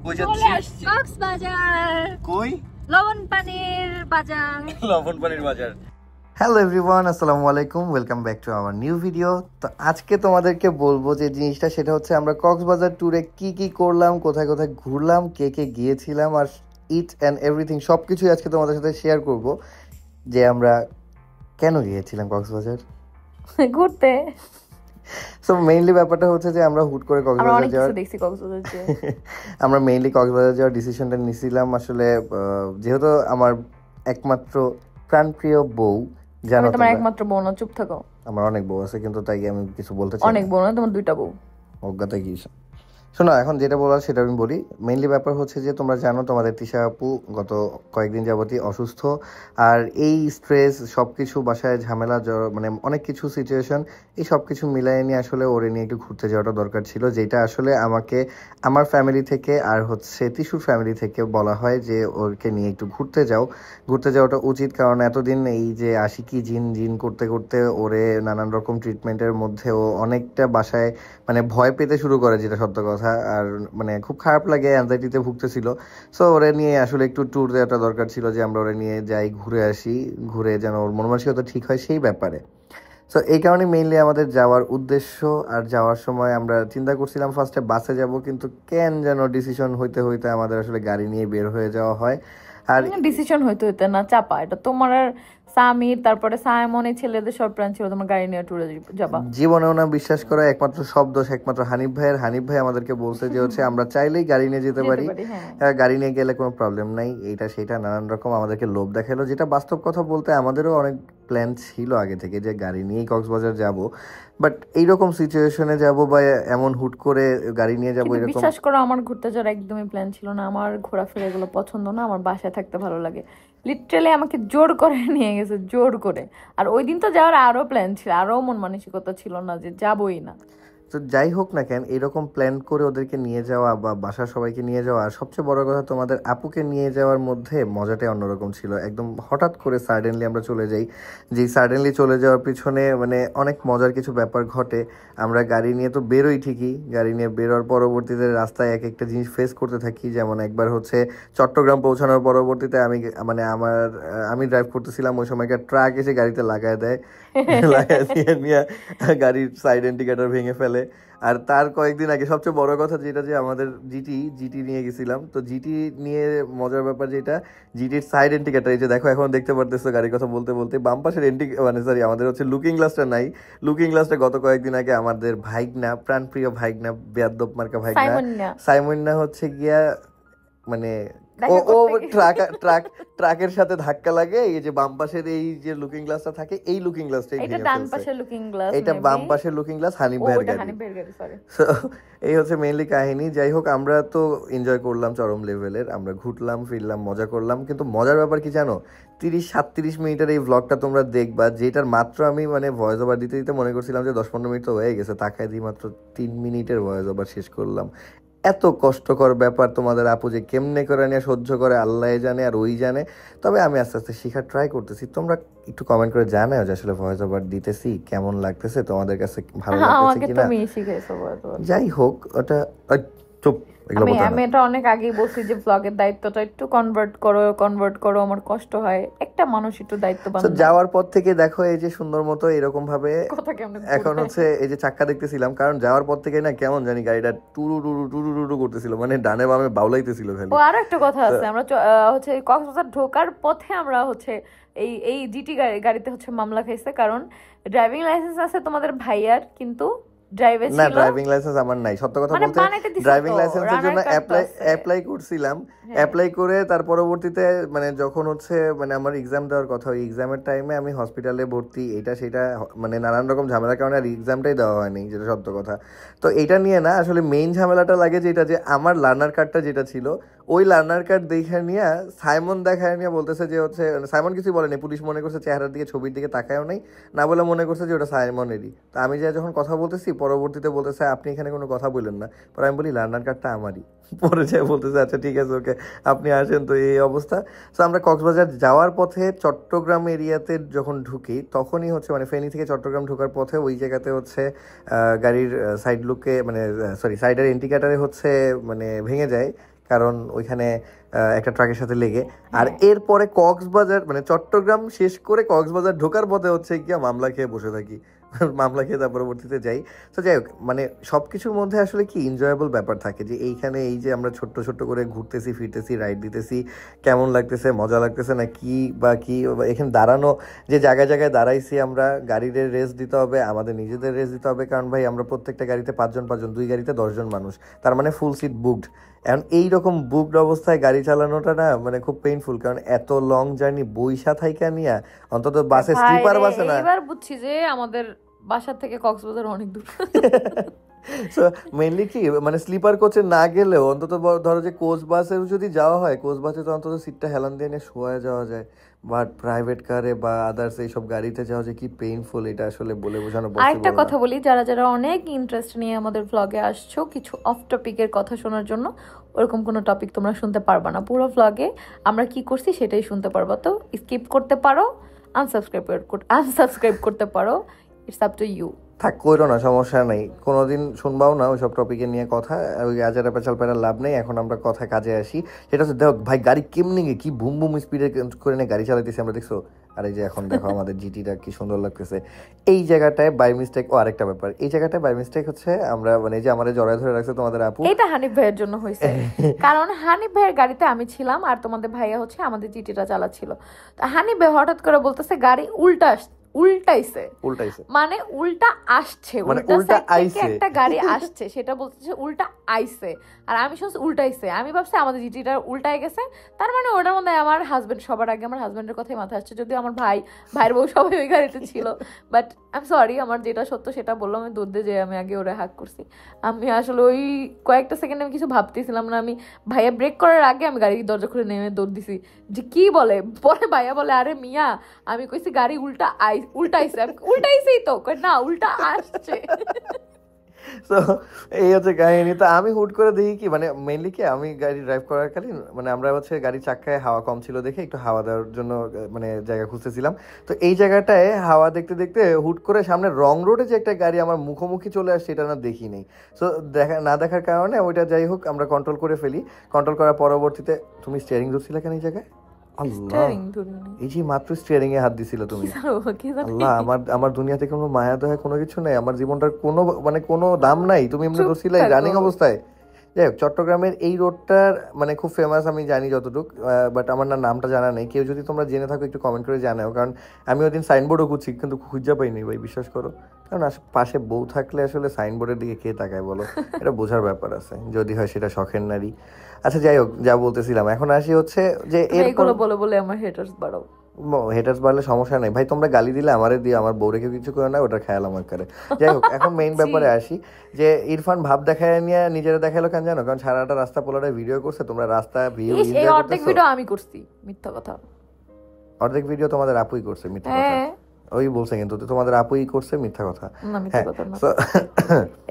কই যাচ্ছি? কক্সবাজার। কই? লবণপানির বাজার। লবণপানির বাজার। হ্যালো এভরিওয়ান, আসসালামু আলাইকুম, welcome back to our new video. তো আজকে তোমাদেরকে বলবো যে জিনিসটা, সেটা হচ্ছে আমরা কক্সবাজার ট্যুরে কি কি করলাম, কোথায় কোথায় ঘুরলাম, কে কে গিয়েছিলাম, আর ইট অ্যান্ড এভরিথিং সব কিছুই আজকে তোমাদের সাথে শেয়ার করব। যে আমরা কেন গিয়েছিলাম কক্সবাজার ঘুরতে। সো মেইনলি ব্যাপারটা হচ্ছে যে আমরা হুট করে কক্সবাজার যাওয়ার আমরা মেইনলি কক্সবাজার যাওয়ার ডিসিশনটা নিয়েছিলাম আসলে যেহেতু আমার একমাত্র প্রাণপ্রিয় বউ, জানো তোমার একমাত্র বউ না? চুপ থাকো। আমার অনেক বউ আছে, কিন্তু তাই আমি কিছু বলতে চাই। অনেক বউ না, তোমার দুইটা বউ। অজ্ঞাতা কি শোনো, এখন যেটা বলার সেটা আমি বলি। মেইনলি ব্যাপার হচ্ছে যে তোমরা জানো তোমাদের তিশা আপু গত কয়েকদিন যাবতই অসুস্থ, আর এই স্ট্রেস সব কিছু, বাসায় ঝামেলা, মানে অনেক কিছু সিচুয়েশন, এই সব কিছু মিলাই নিয়ে আসলে ওরে নিয়ে একটু ঘুরতে যাওয়াটা দরকার ছিল, যেটা আসলে আমাকে আমার ফ্যামিলি থেকে আর হচ্ছে তিশুর ফ্যামিলি থেকে বলা হয় যে ওরকে নিয়ে একটু ঘুরতে যাওয়াটা উচিত। কারণ এতদিন এই যে আশিকি জিন জিন করতে করতে ওরে নানান রকম ট্রিটমেন্টের মধ্যে ও অনেকটা বাসায় মানে ভয় পেতে শুরু করে, যেটা সত্য কথা। আর মানে খুব খারাপ লাগে, অ্যাংজাইটিতে ভুগতেছিল। সো ওরে নিয়ে আসলে একটু ট্যুর দেওয়াটা দরকার ছিল, যে আমরা ওরে নিয়ে যাই, ঘুরে আসি, ঘুরে যেন ওর মন মানসিকতা ঠিক হয় সেই ব্যাপারে। সো এই কারণে মেইনলি আমাদের যাওয়ার উদ্দেশ্য। আর যাওয়ার সময় আমরা চিন্তা করছিলাম ফার্স্টে বাসে যাব, কিন্তু কেন যেন ডিসিশন হইতে হইতে আমাদের আসলে গাড়ি নিয়ে বের হয়ে যাওয়া হয়। আর ডিসিশন হইতে না চাপা, এটা তোমার আর সামির, তারপরে সাইমনের ছেলেদের সব প্ল্যান ছিল তোমার গাড়ি নিয়ে ট্যুরে যাবা। জীবনেও না, বিশ্বাস করো, একমাত্র সব দোষ একমাত্র হানিফ ভাই আমাদেরকে বলছে যে হচ্ছে আমরা চাইলেই গাড়ি নিয়ে যেতে পারি, গাড়ি নিয়ে গেলে কোনো প্রবলেম নাই, এইটা সেটা নানান রকম আমাদেরকে লোভ দেখালো। যেটা বাস্তব কথা বলতে আমাদেরও অনেক প্ল্যান ছিল আগে থেকে যে গাড়ি নিয়েই কক্সবাজার যাব, বাট এইরকম সিচুয়েশনে যাব বা এমন হুট করে গাড়ি নিয়ে যাবো এরকম। বিশ্বাস করো, আমার ঘুরতে যাওয়ার একদমই প্ল্যান ছিল না। আমার ঘোরাফেরা এগুলো পছন্দ না, আমার বাসায় থাকতে ভালো লাগে। লিটারালি আমাকে জোর করে নিয়ে গেছে, জোর করে। আর ওই দিন তো যাওয়ার আরো প্ল্যান ছিল, আরো মন মানসিকতা ছিল না যে যাবোই না। তো যাই হোক না কেন, এরকম প্ল্যান করে ওদেরকে নিয়ে যাওয়া বা বাসার সবাইকে নিয়ে যাওয়া, আর সবচেয়ে বড় কথা তোমাদের আপুকে নিয়ে যাওয়ার মধ্যে মজাটাই অন্যরকম ছিল। একদম হঠাৎ করে সাডেনলি আমরা চলে যাই, যে সাডেনলি চলে যাওয়ার পিছনে মানে অনেক মজার কিছু ব্যাপার ঘটে। আমরা গাড়ি নিয়ে তো বেরোই ঠিকই, গাড়ি নিয়ে বেরোর পরবর্তীতে রাস্তায় এক একটা জিনিস ফেস করতে থাকি। যেমন একবার হচ্ছে চট্টগ্রাম পৌঁছানোর পরবর্তীতে আমি ড্রাইভ করতেছিলাম, ওই সময়কার ট্রাক এসে গাড়িতে লাগায় দেয়, লাগায় দিয়ে নিয়ে গাড়ির সাইড ইন্ডিকেটর ভেঙে ফেলে। আর তার কয়েকদিন আগে সবচেয়ে বড় কথা যেটা, যে আমাদের জিটি নিয়ে গেছিলাম, তো জিটি নিয়ে মজার ব্যাপার যেটা, জিটির সাইড ইন্ডিকেটর, এই যে দেখো এখন দেখতে পারতেছো গাড়ির কথা বলতে বলতে, বাম পাশের আমাদের হচ্ছে লুকিং গ্লাসটা নাই। লুকিং গ্লাসটা গত কয়েকদিন আগে আমাদের ভাইগনা, প্রাণপ্রিয় ভাইগনা, বেয়াদ্দপ মার্কা ভাইগনা সাইমন্না হচ্ছে গিয়া মানে ও ট্রাকের সাথে ধাক্কা লাগে, এই যে বাম পাশের এই যে লুকিং গ্লাসটা থাকে, এই লুকিং গ্লাসটাই এটা ডান পাশের লুকিং গ্লাস, এটা বাম পাশের লুকিং গ্লাস হানিফ ভাইয়ের গাড়ি। সো এই হচ্ছে মেইনলি কাহিনী। যাই হোক, আমরা তো এনজয় করলাম চরম লেভেলের, আমরা ঘুরলাম ফিরলাম, মজা করলাম। কিন্তু মজার ব্যাপার কি জানো, 37 মিনিটের এই ভ্লগটা তোমরা দেখবা, যেটার মাত্র আমি মানে ভয়েস ওভার দিতে দিতে মনে করছিলাম যে 10-15 মিনিট তো হয়ে গেছে, তাকায় দিয়ে মাত্র 3 মিনিটের ভয়েস ওভার শেষ করলাম। এত কষ্টকর ব্যাপার তোমাদের আপু যে কেমনে করে নিয়ে সহ্য করে আল্লাহ জানে আর ওই জানে। তবে আমি আস্তে আস্তে শেখার ট্রাই করতেছি। তোমরা একটু কমেন্ট করে জানাও যে আসলে ভয়েস ওভার দিতেছি কেমন লাগতেছে, তোমাদের কাছে ভালো লাগতেছে কিনা। যাই হোক, ওটা চুপ, আমি এটা অনেক আগেই বলছি যে ব্লগের দায়িত্বটা একটু কনভার্ট করো, আমার কষ্ট হয়, একটা মানুষ একটু দায়িত্ববান। যাওয়ার পর থেকে দেখো এই যে সুন্দর মতো এরকম ভাবে এখন হচ্ছে এই যে চাক্কা দেখতেছিলাম, কারণ যাওয়ার পর থেকে না কেমন জানি গাড়িটা টুরু টুরু টুরু টুরু করতেছিল, মানে ডানে বামে বাউলাইতেছিল খালি। ও আরো একটা কথা আছে, আমরা হচ্ছে কক্সবাজার ঢোকার পথে আমরা হচ্ছে এই জিটি গাড়িতে হচ্ছে মামলা খাইছে, কারণ ড্রাইভিং লাইসেন্স আছে তোমাদের ভাইয়ার, কিন্তু ড্রাইভিং লাইসেন্স আমার নাই। সত্য কথা বলতে ড্রাইভিং লাইসেন্সের জন্য অ্যাপ্লাই করছিলাম, অ্যাপ্লাই করে তার পরবর্তীতে মানে যখন হচ্ছে মানে আমার এক্সাম দেওয়ার কথা, ওই এক্সামের টাইমে আমি হসপিটালে ভর্তি, এটা সেটা মানে নানান রকম ঝামেলার কারণে আর এক্সামটাই দেওয়া হয়নি, যেটা সত্য কথা। তো এটা নিয়ে না আসলে মেইন ঝামেলাটা লাগে যেটা, যে আমার লার্নার কার্ডটা যেটা ছিল, ওই লার্নার কার্ড দেখে নিয়ে সাইমন দেখায় নিয়ে বলতেছে যে হচ্ছে, সাইমন কিছুই বলেনি, পুলিশ মনে করছে চেহারার দিকে, ছবির দিকে তাকায়ও নাই, না বলে মনে করছে যে ওটা সাইমনেরই। তো আমি যখন কথা বলতেছি, পরবর্তীতে বলতেছে আপনি এখানে কোনো কথা বললেন না। পরে আমি বলি লার্নার কার্ডটা আমারই। পরে যায় বলতেছে আচ্ছা ঠিক আছে, ওকে আপনি আসেন। তো এই অবস্থা। সো আমরা কক্সবাজার যাওয়ার পথে চট্টগ্রাম এরিয়াতে যখন ঢুকি, তখনই হচ্ছে মানে ফেনী থেকে চট্টগ্রাম ঢোকার পথে ওই জায়গাতে হচ্ছে গাড়ির সাইড লুকে মানে সাইডের ইন্ডিকেটারে হচ্ছে মানে ভেঙে যায়, কারণ ওইখানে একটা ট্রাকের সাথে লেগে। আর এরপরে কক্সবাজার মানে চট্টগ্রাম শেষ করে কক্সবাজার ঢোকার পথে হচ্ছে গিয়া মামলা খেয়ে বসে থাকি, মামলা খেয়ে তার পরবর্তীতে যাই। তো যাই হোক, মানে সব কিছুর মধ্যে আসলে কি এনজয়েবল ব্যাপার থাকে, যে এইখানে এই যে আমরা ছোট্ট ছোট্ট করে ঘুরতেছি ফিরতেছি, রাইড দিতেছি, কেমন লাগতেছে, মজা লাগতেছে না কি বা কি, এখানে দাঁড়ানো, যে জায়গায় জায়গায় দাঁড়াইছি আমরা, গাড়ির রেস্ট দিতে হবে, আমাদের নিজেদের রেস্ট দিতে হবে, কারণ ভাই আমরা প্রত্যেকটা গাড়িতে 5 জন 5 জন, 2 গাড়িতে 10 জন মানুষ, তার মানে ফুল সিট বুকড। এখন এইরকম বুকড অবস্থায় গাড়ি চালানোটা না মানে খুব পেইনফুল, কারণ এত লং জার্নি বইসা থাইকা নিয়া, অন্তত বাসে স্লিপার বাসে না। এবার বুঝছি যে আমাদের বাসা থেকে কক্সবাজার অনেক দূর। সো মেইনলি কি মানে স্লিপার কোচে না গেলেও অন্তত ধরো যে কোচ বাসে যদি যাওয়া হয়, কোচ বাসে তো অন্তত সিটটা হেলান দিয়ে নিয়ে শোয়া যাওয়া যায়, বাট প্রাইভেট কারে বা আদার্স এইসব গাড়িতে যাওয়া যে কি পেইনফুল, এটা আসলে বলে বোঝানো পসিবল না। আরেকটা কথা বলি, যারা যারা অনেক ইন্টারেস্ট নিয়ে আমাদের ভ্লগে আসছো কিছু অফ টপিকের কথা শোনার জন্য, ওরকম কোনো টপিক তোমরা শুনতে পারবা না। পুরো ভ্লগে আমরা কি করছি সেটাই শুনতে পারবা। তো স্কিপ করতে পারো, আনসাবস্ক্রাইব করতে পারো, ইটস আপ টু ইউ। থাক, কইরো না, সমস্যা নেই, কোনোদিন শুনবাও না ওইসব টপিকে নিয়ে কথা, ওই আজারা পেঁচাল পেড়ার লাভ নেই। এখন আমরা কথা কাজে আসি, সেটা হচ্ছে দেখো ভাই গাড়ি কেমনি গিয়ে কি বুম বুম স্পিডে করে নিয়ে গাড়ি চালাইতেছি আমরা, দেখছো? আর এই যে এখন দেখো আমাদের জিটিটা কি সুন্দর লাগতেছে। এই জায়গাটায় বাই মিস্টেক, ও আরেকটা ব্যাপার, এই জায়গাটায় বাই মিস্টেক হচ্ছে আমরা মানে এই যে আমাদের জড়ায় ধরে রাখছে তোমাদের আপু, এটা হানিফ ভাইয়ের জন্য হয়েছে। কারণ হানিফ ভাইয়ের গাড়িতে আমি ছিলাম আর তোমাদের ভাইয়া হচ্ছে আমাদের জিটিটা চালাচ্ছিল। তো হানিফ ভাই হঠাৎ করে বলতেছে গাড়ি উল্টাইছে, মানে উল্টা আসছে, মানে উল্টা উল্টা আইছে, একটা গাড়ি আসছে, সেটা বলতেছে উল্টা আইছে, আর আমি শুনছি উল্টাইছে। আমি ভাবছি আমাদের জিটিটা উল্টাই গেছে, তার মানে ওটার মধ্যে আমার হাজবেন্ড, সবার আগে আমার হাজবেন্ডের কথাই মাথায় আসছে, যদিও আমার ভাইয়ের বউ সবাই ওই গাড়িতে ছিল। বাট আই এম সরি, আমার যেটা সত্য সেটা বললাম, আমি দৌড় দিয়ে যে আমি আগে ওরা হাক করছি। আমি আসলে ওই কয়েকটা সেকেন্ড আমি কিছু ভাবতেছিলাম না, আমি ভাইয়া ব্রেক করার আগে আমি গাড়ির দরজা খুলে নেমে দৌড় দিছি, যে কি বলে, পরে ভাইয়া বলে আরে মিয়া আমি কইছি গাড়ি উল্টাইছেই তো, না উল্টা আসছে। তো এই হচ্ছে কাহিনী। তো আমি হুট করে দেখি কি মানে মেইনলি কি আমি গাড়ি ড্রাইভ করাকালীন মানে আমরা হচ্ছে গাড়ির চাক্কায় হাওয়া কম ছিল দেখে একটু হাওয়া দেওয়ার জন্য মানে জায়গা খুঁজতেছিলাম। তো এই জায়গাটায় হাওয়া দেখতে দেখতে হুট করে সামনে রং রোডে যে একটা গাড়ি আমার মুখোমুখি চলে আসছে, এটা না দেখি নেই। সো দেখার কারণে ওইটা যাই হোক আমরা কন্ট্রোল করে ফেলি। কন্ট্রোল করার পরবর্তীতে, তুমি স্টিয়ারিং ধরছিলে কেন এই জায়গায়? আল্লাহ, এই যে মাত্র স্টিয়ারিং এ হাত দিছিল তুমি, আল্লাহ আমার দুনিয়াতে কোনো মায়া দয়া কোনো কিছু নেই, আমার জীবনটার কোনো মানে কোনো দাম নাই, তুমি এমনি ধরছিলে রানিং অবস্থায়। যাই হোক, চট্টগ্রামের এই রোডটার মানে খুব ফেমাস আমি জানি যতটুকু, বাট আমার নামটা জানা নেই। কেউ যদি তোমরা জেনে থাকো একটু কমেন্ট করে জানাও, কারণ আমি ওই দিন সাইনবোর্ডও খুঁজছি কিন্তু খুঁজা পাইনি ভাই, বিশ্বাস করো। কারণ পাশে বউ থাকলে আসলে সাইনবোর্ডের দিকে কে তাকায় বলো, এটা বোঝার ব্যাপার আছে, যদি হয় সেটা শখের নারী। আচ্ছা যাই হোক, যা বলতেছিলাম, এখন আসি হচ্ছে যে এগুলো বলে বলে আমার হেটার্স বাড়াও। হেটার্স বাড়লে সমস্যা নেই ভাই, তোমরা গালি দিলে আমারে দিয়ে আমার বউরে কেউ কিছু করে না, ওটা খেয়াল আমার করে। যাই হোক, এখন মেইন ব্যাপারে আসি, যে ইরফান ভাব দেখায় নিয়ে নিজেরা দেখালো কেন জানো? কারণ সারাটা রাস্তা পোলাটা ভিডিও করছে, তোমরা রাস্তা ভিউ অর্ধেক ভিডিও আমি করছি, মিথ্যা কথা। অর্ধেক ভিডিও তোমাদের আপুই করছে, মিথ্যা কথা ওই বলছে, কিন্তু তোমাদের আপুই করছে, মিথ্যা কথা।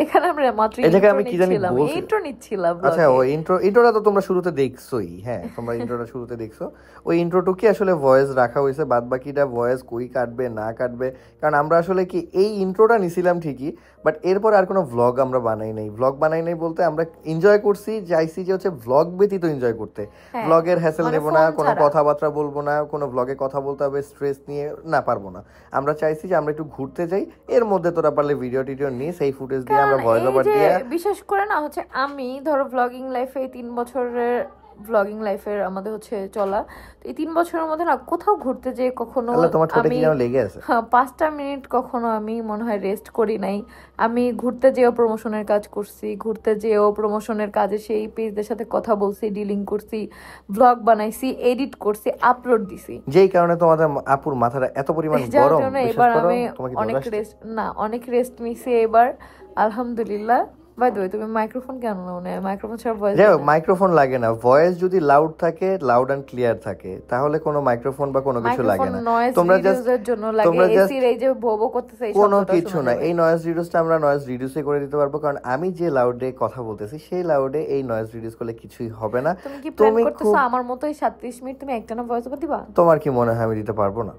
এখানে আমরা মাত্র আমি কি জানি ইন্ট্রো নিচ্ছিলাম। আচ্ছা, ওই ইন্ট্রোটা তো তোমরা শুরুতে দেখছোই, হ্যাঁ তোমরা ইন্ট্রোটা শুরুতে দেখছো। ওই ইন্ট্রোটুকু আসলে ভয়েস রাখা হয়েছে, বাদ বাকিটা ভয়েস কই কাটবে না কাটবে, কারণ আমরা আসলে কি এই ইন্ট্রোটা নিছিলাম ঠিকই, বাট এরপর আর কোনো ভ্লগ আমরা বানাই নাই বলতে আমরা এনজয় করছি, চাইছি যে হচ্ছে ভ্লগ ব্যতীত এনজয় করতে। ভ্লগের হ্যাসেল নেবো না, কোনো কথাবার্তা বলবো না, কোনো ভ্লগে কথা বলতে হবে স্ট্রেস নিয়ে না, পারবো না। আমরা চাইছি যে আমরা একটু ঘুরতে যাই, এর মধ্যে তোরা পারলে ভিডিও টিডিও নিয়ে সেই ফুটেজ দিয়ে আমরা ভয়েস ওভার দিয়ে। বিশেষ করে না হচ্ছে আমি ধরো ভ্লগিং লাইফে 3 বছরের ভ্লগিং লাইফের আমাদের হচ্ছে চলা, তো এই 3 বছরের মধ্যে না কোথাও ঘুরতে যেয়ে কখনো আমি 5টা মিনিট কখনো আমি মনে হয় রেস্ট করি নাই। আমি ঘুরতে যেও প্রমোশনের কাজ করছি, ঘুরতে যেও প্রমোশনের কাজে সেই পেজদের সাথে কথা বলছি, ডিলিং করছি, ভ্লগ বানাইছি, এডিট করছি, আপলোড দিছি, যেই কারণে তোমাদের আপুর মাথাটা এত পরিমাণ গরম। এবার আমি অনেক রেস্ট নিছি এবার, আলহামদুলিল্লাহ। বাই দ্য ওয়ে, তুমি মাইক্রোফোন কেন নাও না? মাইক্রোফোন ছাড়া ভয়েস মাইক্রোফোন লাগে না, ভয়েস যদি লাউড থাকে, লাউড এন্ড ক্লিয়ার থাকে, তাহলে কোনো মাইক্রোফোন বা কোনো কিছু লাগে না। তোমরা জাস্ট এসির এই যে ভোবো করতেছে এই কোনো কিছু না, এই নয়েজ রিডিউসটা আমরা নয়েজ রিডিউসে করে দিতে পারবো, কারণ আমি যে লাউডে কথা বলতেছি সেই লাউডে এই নয়েজ রিডিউস করলে কিছুই হবে না। তুমি কি প্ল্যান করতেছো আমার মতোই 37 মিনিট তুমি একটানা ভয়েস ওভার দিবা? তোমার কি মনে হয় আমি দিতে পারবো না?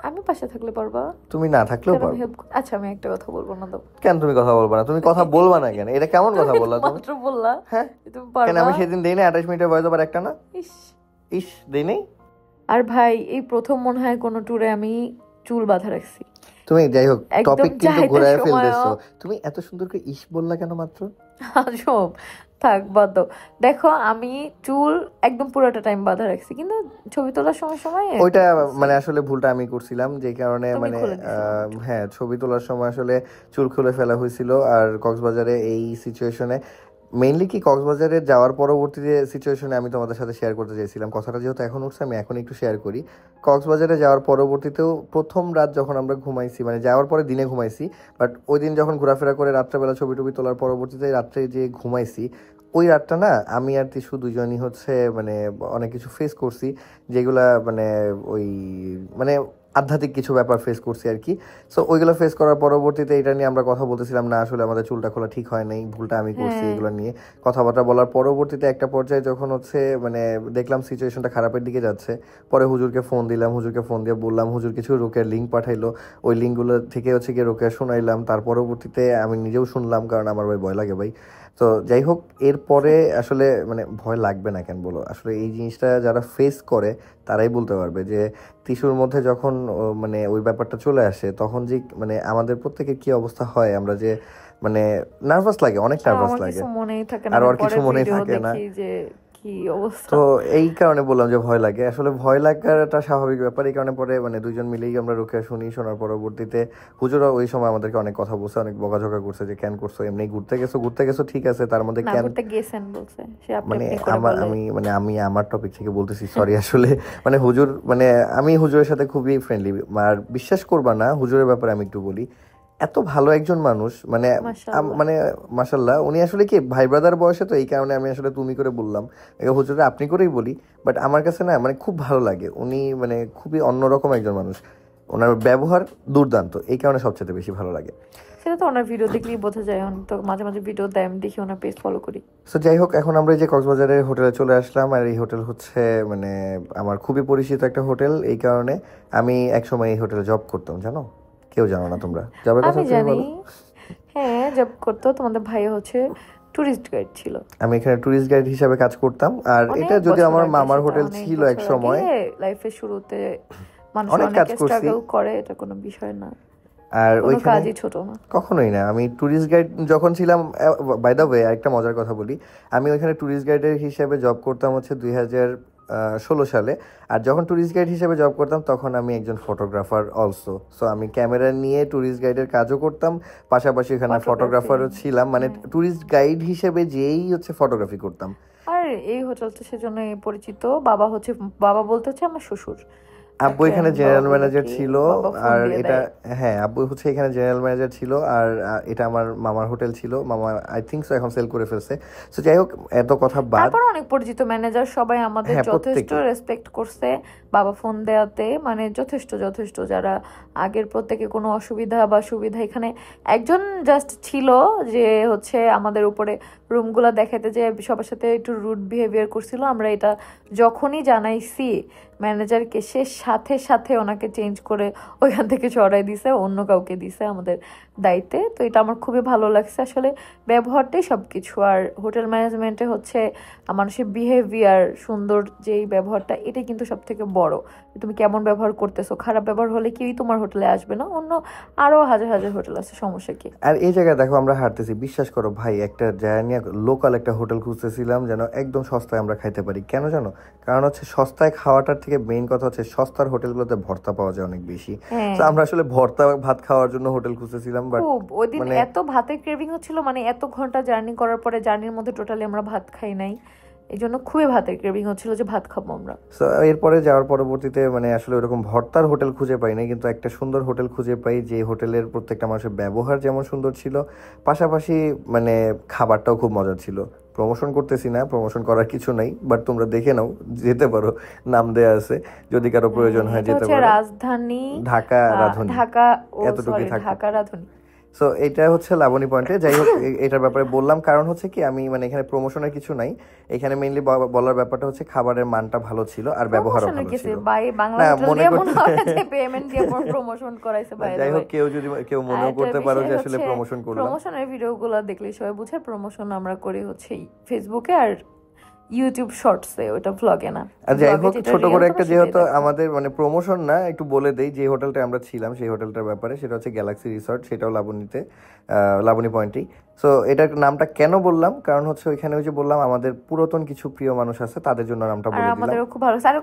আমি পাশে থাকলে পারবা, তুমি না থাকলেও কেন পারবো। help আচ্ছা আমি একটা কথা বলবো না দাও। কেন তুমি কথা বলবা না? তুমি কথা বলবা না কেন? এটা কেমন কথা তুমি বললা তুমি? মাত্র বললা হ্যাঁ যে তুমি কেন পারবা। আমি সেদিন দেই না 28 মিনিটের ভয়েস ওভার একটা না? ইস। ইস দেই নাই। আর ভাই এই প্রথম মনে হয় কোনো ট্যুরে আমি চুল বাঁধা রাখছি। তুমি যাই হোক একদম টপিক কিন্তু যাইতে ঘুরায় সময়ও- ফেলতেছো। তুমি এত সুন্দর করে ইস বললা কেন মাত্র? আজব। থাক বাদ দাও। দেখো আমি চুল একদম পুরোটা টাইম বাঁধা রাখছি, কিন্তু ছবি তোলার সময় সময় ওইটা মানে আসলে ভুলটা আমি করছিলাম, যে কারণে তুমি মানে খুলে দিছো। হ্যাঁ ছবি তোলার সময় আসলে চুল খুলে ফেলা হয়েছিল। আর কক্সবাজারে এই সিচুয়েশনে মেইনলি কি কক্সবাজারে যাওয়ার পরবর্তীতে সিচুয়েশনে আমি তোমাদের সাথে শেয়ার করতে চাইছিলাম, কথাটা যেহেতু এখন উঠছে আমি এখন একটু শেয়ার করি। কক্সবাজারে যাওয়ার পরবর্তীতেও প্রথম রাত যখন আমরা ঘুমাইছি, মানে যাওয়ার পরে দিনে ঘুমাইছি, বাট ওই দিন যখন ঘোরাফেরা করে রাত্রেবেলা ছবি টবি তোলার পরবর্তীতে রাত্রে যে ঘুমাইছি, ওই রাতটা না আমি আর তিশু দুজনই হচ্ছে মানে অনেক কিছু ফেস করছি, যেগুলা মানে ওই মানে আধ্যাত্মিক কিছু ব্যাপার ফেস করছি আর কি। সো ওইগুলো ফেস করার পরবর্তীতে এটা নিয়ে আমরা কথা বলতেছিলাম, না আসলে আমাদের চুলটা খোলা ঠিক হয় নাই, ভুলটা আমি করছি, হ্যাঁ। এগুলো নিয়ে কথাবার্তা বলার পরবর্তীতে একটা পর্যায়ে যখন হচ্ছে মানে দেখলাম সিচুয়েশনটা খারাপের দিকে যাচ্ছে, পরে হুজুরকে ফোন দিলাম, হুজুরকে ফোন দিয়ে বললাম, হুজুর কিছু রোকের লিঙ্ক পাঠাইলো, ওই লিঙ্কগুলো থেকে হচ্ছে গিয়ে রোকেয়া শোনাইলাম, তার পরবর্তীতে আমি নিজেও শুনলাম, কারণ আমার ভাই ভয় লাগে ভাই। তো যাই হোক এরপরে আসলে মানে ভয় লাগবে না কেন বলো, আসলে এই জিনিসটা যারা ফেস করে তারাই বলতে পারবে যে টিস্যুর মধ্যে যখন মানে ওই ব্যাপারটা চলে আসে তখন যে মানে আমাদের প্রত্যেকের কি অবস্থা হয়, আমরা যে মানে নার্ভাস লাগে, অনেক নার্ভাস আমার লাগে, কিছু মনেই থাকে না, আর আমি ওর কিছু পরে মনেই ভিডিও থাকে না। দেখি যে কি অবস্থা। তো এই কারণে বললাম যে ভয় লাগে, আসলে ভয় লাগাটা স্বাভাবিক ব্যাপার। এই কারণে পরে মানে দুজন মিলেই আমরা রোকেয়া শুনি, শোনার পরবর্তীতে হুজুরা ওই সময় আমাদেরকে অনেক কথা বলছে, অনেক বকাঝকা করছে যে কেন করছো, এমনি ঘুরতে গেছো ঠিক আছে, তার মধ্যে না কেন করতে গেছেন বলছে সে, আপনি মানে আপনি করে বলে। আমি আমার টপিক থেকে বলতেছি, সরি আসলে মানে হুজুর মানে আমি হুজুরের সাথে খুবই ফ্রেন্ডলি। আর বিশ্বাস করবা না, হুজুরের ব্যাপারে আমি একটু বলি, এত ভালো একজন মানুষ মানে মাশাআল্লাহ। মানে মাশাল্লাহ। উনি আসলে কি ভাই ব্রাদার বয়সে, তো এই কারণে আমি আসলে তুমি করে বললাম, হুজুরে আপনি করেই বলি, বাট আমার কাছে না মানে খুব ভালো লাগে। উনি মানে খুবই অন্যরকম একজন মানুষ, ওনার ব্যবহার দুর্দান্ত, এই কারণে সবচেয়ে বেশি ভালো লাগে। সেটা তো ওনার ভিডিও দেখলেই বোঝা যায়, উনি তো মাঝে মাঝে ভিডিও দেয়, আমি দেখি ওনার পেজ ফলো করি। সো যাই হোক এখন আমরা এই যে কক্সবাজারের হোটেলে চলে আসলাম, আর এই হোটেল হচ্ছে মানে আমার খুবই পরিচিত একটা হোটেল, এই কারণে আমি একসময় এই হোটেলে জব করতাম, জানো? কেউ জানো না তোমরা জবের কথা? আমি তুমি জানি, বলো। হ্যাঁ জব করতো, তোমাদের ভাই হচ্ছে টুরিস্ট গাইড ছিল। আমি এখানে ট্যুরিস্ট গাইড হিসাবে কাজ করতাম, আর এটা যদি আমার মামার হোটেল ছিল এক সময়। লাইফের শুরুতে মানুষ অনেক অনেক কাজ করছি। স্ট্রাগল করে, এটা কোনো বিষয় না, আর কোনো ওইখানে কাজই ছোট না। কখনোই না। আমি ট্যুরিস্ট গাইড যখন ছিলাম, বাই দ্য ওয়ে একটা মজার কথা বলি, আমি ওইখানে ট্যুরিস্ট গাইডের হিসেবে জব করতাম হচ্ছে 2016 সালে। আর যখন ট্যুরিস্ট গাইড হিসেবে জব করতাম তখন আমি একজন ফটোগ্রাফার অলসো। সো আমি ক্যামেরা নিয়ে ট্যুরিস্ট গাইডের কাজও করতাম, পাশাপাশি এখানে ফটোগ্রাফারও ছিলাম, মানে ট্যুরিস্ট গাইড হিসেবে যেই হচ্ছে ফটোগ্রাফি করতাম। আর এই হোটেলটা সেজন্য পরিচিত, বাবা বলতে হচ্ছে আমার শ্বশুর। আব্বু এখানে জেনারেল ম্যানেজার ছিল, বাবা ফোন আর দিয়ে এটা দেয়। হ্যাঁ আব্বু হচ্ছে এখানে জেনারেল ম্যানেজার ছিল, আর এটা আমার মামার হোটেল ছিল, মামা আই থিঙ্ক সো এখন সেল করে ফেলছে। সো যাই হোক এত কথা বাদ। তারপর অনেক পরিচিত ম্যানেজার সবাই আমাদের হ্যাঁ, যথেষ্ট প্রত্যেকে। রেসপেক্ট করছে বাবা ফোন দেওয়াতে, মানে যথেষ্ট যথেষ্ট। যারা আগের প্রত্যেকে কোনো অসুবিধা বা সুবিধা, এখানে একজন জাস্ট ছিল যে হচ্ছে আমাদের উপরে রুমগুলো দেখাতে যে সবার সাথে একটু রুড বিহেভিয়ার করছিল। আমরা এটা যখনই জানাইছি ম্যানেজারকে, সে সাথে সাথে ওনাকে চেঞ্জ করে ওইখান থেকে সরাই দিছে, অন্য কাউকে দিছে আমাদের দায়িত্বে। তো এটা আমার খুবই ভালো লাগছে, আসলে ব্যবহারটাই সব কিছু। আর হোটেল ম্যানেজমেন্টে হচ্ছে মানুষের বিহেভিয়ার, সুন্দর যেই ব্যবহারটা, এটাই কিন্তু সব থেকে বড়। তুমি কেমন ব্যবহার করতেছো, খারাপ ব্যবহার হলে কেউই তোমার হোটেলে আসবে না, অন্য আরো হাজার হাজার হোটেল আছে, সমস্যা কি? আর এই জায়গায় দেখো আমরা হাঁটতেছি, বিশ্বাস করো ভাই, একটা জায়গা নিয়ে লোকাল একটা হোটেল খুঁজতেছিলাম যেন একদম সস্তায় আমরা খাইতে পারি। কেন জানো? কারণ হচ্ছে সস্তায় খাওয়াটার থেকে মেইন কথা হচ্ছে সস্তার হোটেলগুলোতে ভর্তা পাওয়া যায় অনেক বেশি। তো আমরা আসলে ভর্তা ভাত খাওয়ার জন্য হোটেল খুঁজতেছিলাম, বাট খুব ওই দিন এত ভাতের ক্রেভিং হচ্ছিল, মানে এত ঘন্টা জার্নি করার পরে জার্নির মধ্যে টোটালি আমরা ভাত খাই নাই, এই জন্য খুবই ভাতের ক্রেভিং হচ্ছিল যে ভাত খাবো আমরা। সো এরপরে যাওয়ার পরবর্তীতে মানে আসলে ওরকম ভর্তার হোটেল খুঁজে পাই না, কিন্তু একটা সুন্দর হোটেল খুঁজে পাই, যে হোটেলের প্রত্যেকটা মানুষের ব্যবহার যেমন সুন্দর ছিল, পাশাপাশি মানে খাবারটাও খুব মজার ছিল। প্রমোশন করতেছি না, প্রমোশন করার কিছু নাই, বাট তোমরা দেখে নাও, যেতে পারো, নাম দেয়া আছে, যদি কারো প্রয়োজন হয় যেতে পারো। রাজধানী ঢাকা রাঁধুনি, ঢাকা, এতটুকুই থাকবে। ঢাকা রাঁধুনি। সো এটা হচ্ছে লাবণী পয়েন্টে। যাই হোক এটার ব্যাপারে বললাম কারণ হচ্ছে কি আমি মানে এখানে প্রমোশনের কিছু নাই, এখানে মেইনলি বলার ব্যাপারটা হচ্ছে খাবারের মানটা ভালো ছিল আর ব্যবহারও ভালো ছিল। ভাই বাংলা মনে করতে পেমেন্ট দিয়ে প্রমোশন করাইছে ভাই। যাই হোক কেউ মনেও করতে পারো যে আসলে প্রমোশন করলাম। প্রমোশনের ভিডিওগুলো দেখলে সবাই বুঝে প্রমোশন আমরা করি হচ্ছে ফেসবুকে আর ইউটিউব শর্টসে, ওটা ভ্লগে না। আর যাই হোক ছোট করে একটা যেহেতু আমাদের মানে প্রমোশন না একটু বলে দেই, যে হোটেলটা আমরা ছিলাম সেই হোটেলটার ব্যাপারে, সেটা হচ্ছে গ্যালাক্সি রিসর্ট, সেটাও লাবণীতে, লাবণী পয়েন্টই। সো এটার নামটা কেন বললাম কারণ হচ্ছে ওইখানে ওই যে বললাম আমাদের পুরাতন কিছু প্রিয় মানুষ আছে তাদের জন্য নামটা বলে দিলাম। আমাদেরও খুব ভালো আর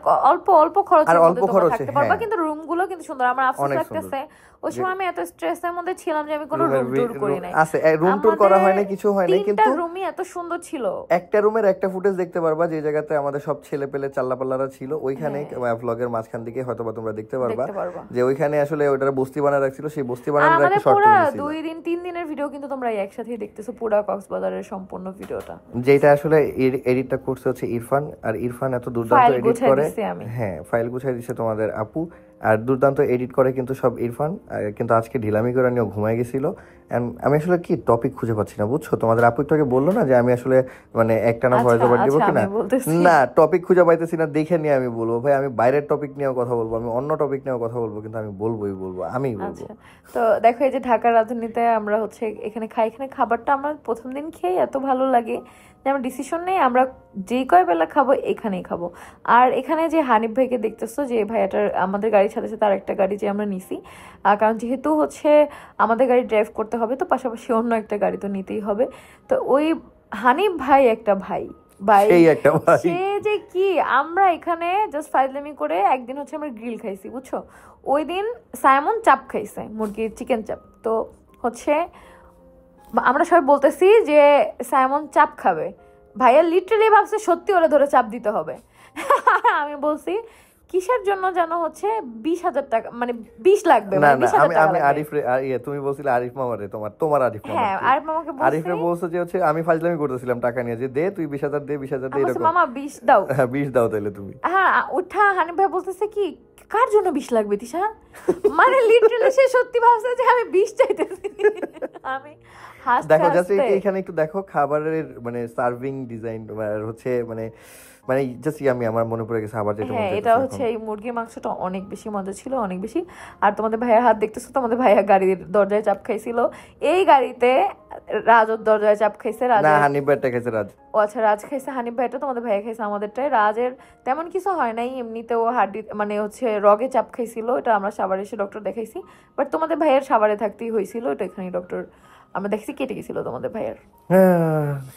অল্প খরচে আর অল্প খরচে থাকতে পারবা, কিন্তু রুমগুলো কিন্তু সুন্দর। আমার আফসোস লাগতেছে ওই সময় আমি এত স্ট্রেসের মধ্যে ছিলাম যে আমি কোনো রুম ট্যুর করি নাই। আছে রুম ট্যুর করা হয় না, কিছু হয় না, কিন্তু রুমই এত সুন্দর ছিল। একটা রুমের একটা ফুটেজ দেখতে পারবা যে জায়গাতে আমাদের সব ছেলে পেলে চাল্লাপাল্লারা ছিল, ওইখানে ভ্লগের মাঝখান দিকে হয়তোবা তোমরা দেখতে পারবা যে ওইখানে আসলে ওটার বস্তি বানায় রাখছিল, সেই বস্তি বানানোর একটা শর্ট ছিল। 2 দিন 3 দিনের ভিডিও কিন্তু তোমরা একসাথেই দেখতেছো, পুরো কক্সবাজারের সম্পূর্ণ ভিডিওটা, যেটা আসলে এডিটটা করছে হচ্ছে ইরফান। আর ইরফান এত দুর্দান্ত এডিট করে, হ্যাঁ ফাইল গুছাই দিচ্ছে তোমাদের আপু, আর দুর্দান্ত এডিট করে কিন্তু সব ইরফান। কিন্তু আজকে ঢিলামি করে নিয়ে ঘুমায় গেছিল। আমি আসলে কি টপিক খুঁজে পাচ্ছি না, বুঝছো? তোমাদের আপু একটু আগে বললো না যে আমি আসলে মানে একটানা ভয়েস ওভার দিব কিনা, না টপিক খুঁজে পাইতেছি না, দেখে নিয়ে আমি বলবো। ভাই আমি বাইরের টপিক নিয়েও কথা বলবো, আমি অন্য টপিক নিয়েও কথা বলবো, কিন্তু আমি বলবোই বলবো, আমি বলবো। তো দেখো এই যে ঢাকার রাজধানীতে আমরা হচ্ছে এখানে খাই, এখানে খাবারটা আমরা প্রথম দিন খেয়ে এত ভালো লাগে যে আমরা ডিসিশন নেই আমরা যেই কয় বেলা খাবো এখানেই খাবো। আর এখানে যে হানিফ ভাইকে দেখতেছো, যে ভাইয়াটার আমাদের গাড়ির সাথে সাথে আরেকটা গাড়ি যে আমরা নিছি, কারণ যেহেতু হচ্ছে আমাদের গাড়ি ড্রাইভ করতে হবে, তো পাশাপাশি অন্য একটা গাড়ি তো নিতেই হবে। তো ওই হানিফ ভাই একটা ভাই সে যে কি, আমরা এখানে জাস্ট ফাইজলামি করে একদিন হচ্ছে আমরা গ্রিল খাইছি, বুঝছো? ওই দিন সাইমন চাপ খাইছে, মুরগির চিকেন চাপ। তো হচ্ছে আমরা সবাই বলতেছি যে সাইমন চাপ খাবে, ভাইয়া লিটারালি ভাবছে সত্যি ওরা ধরে চাপ দিতে হবে। আমি বলছি কিসের জন্য যেন হচ্ছে 20,000 টাকা, মানে 20 লাগবে। না না আমি আরিফ রে, তুমি বলছিলে আরিফ মামা রে, তোমার আরিফ মামা, হ্যাঁ আরিফ মামাকে বলছি, আরিফ রে বলছো যে হচ্ছে আমি ফাজলামি করতেছিলাম টাকা নিয়ে, যে দে তুই 20,000 দে, 20,000 দে, এরকম মামা 20 দাও, হ্যাঁ 20 দাও তাহলে তুমি। হ্যাঁ ওঠা হানিফ ভাই বলতেছে কি কার জন্য 20 লাগবে তিশা, মানে লিটারালি সে সত্যি ভাবছে যে আমি 20 চাইতেছি। আমি হাসতে দেখো জাস্ট এখানে একটু দেখো খাবারের মানে সার্ভিং ডিজাইন হচ্ছে মানে জাস্ট আমি আমার মনে পড়ে গেছে আবার যেটা। হ্যাঁ এটা হচ্ছে এই মুরগির মাংসটা অনেক বেশি মজা ছিল, অনেক বেশি। আর তোমাদের ভাইয়ের হাত দেখতেছো, তোমাদের ভাইয়া গাড়ির দরজায় চাপ খাইছিল, এই গাড়িতে রাজর দরজায় চাপ খাইছে, না হানিফ ভাইটা খাইছে রাজ। ও আচ্ছা রাজ খাইছে, হানিফ ভাইটা তোমাদের ভাইয়া খাইছে আমাদেরটাই। রাজের তেমন কিছু হয় নাই, এমনিতেও হাড্ডি মানে হচ্ছে রগে চাপ খাইছিল, এটা আমরা সাভারে এসে ডক্টর দেখাইছি। বাট তোমাদের ভাইয়ের সাভারে থাকতেই হয়েছিল, এটা এখানে ডক্টর আমরা দেখছি কেটে গেছিল তোমাদের ভাইয়ের।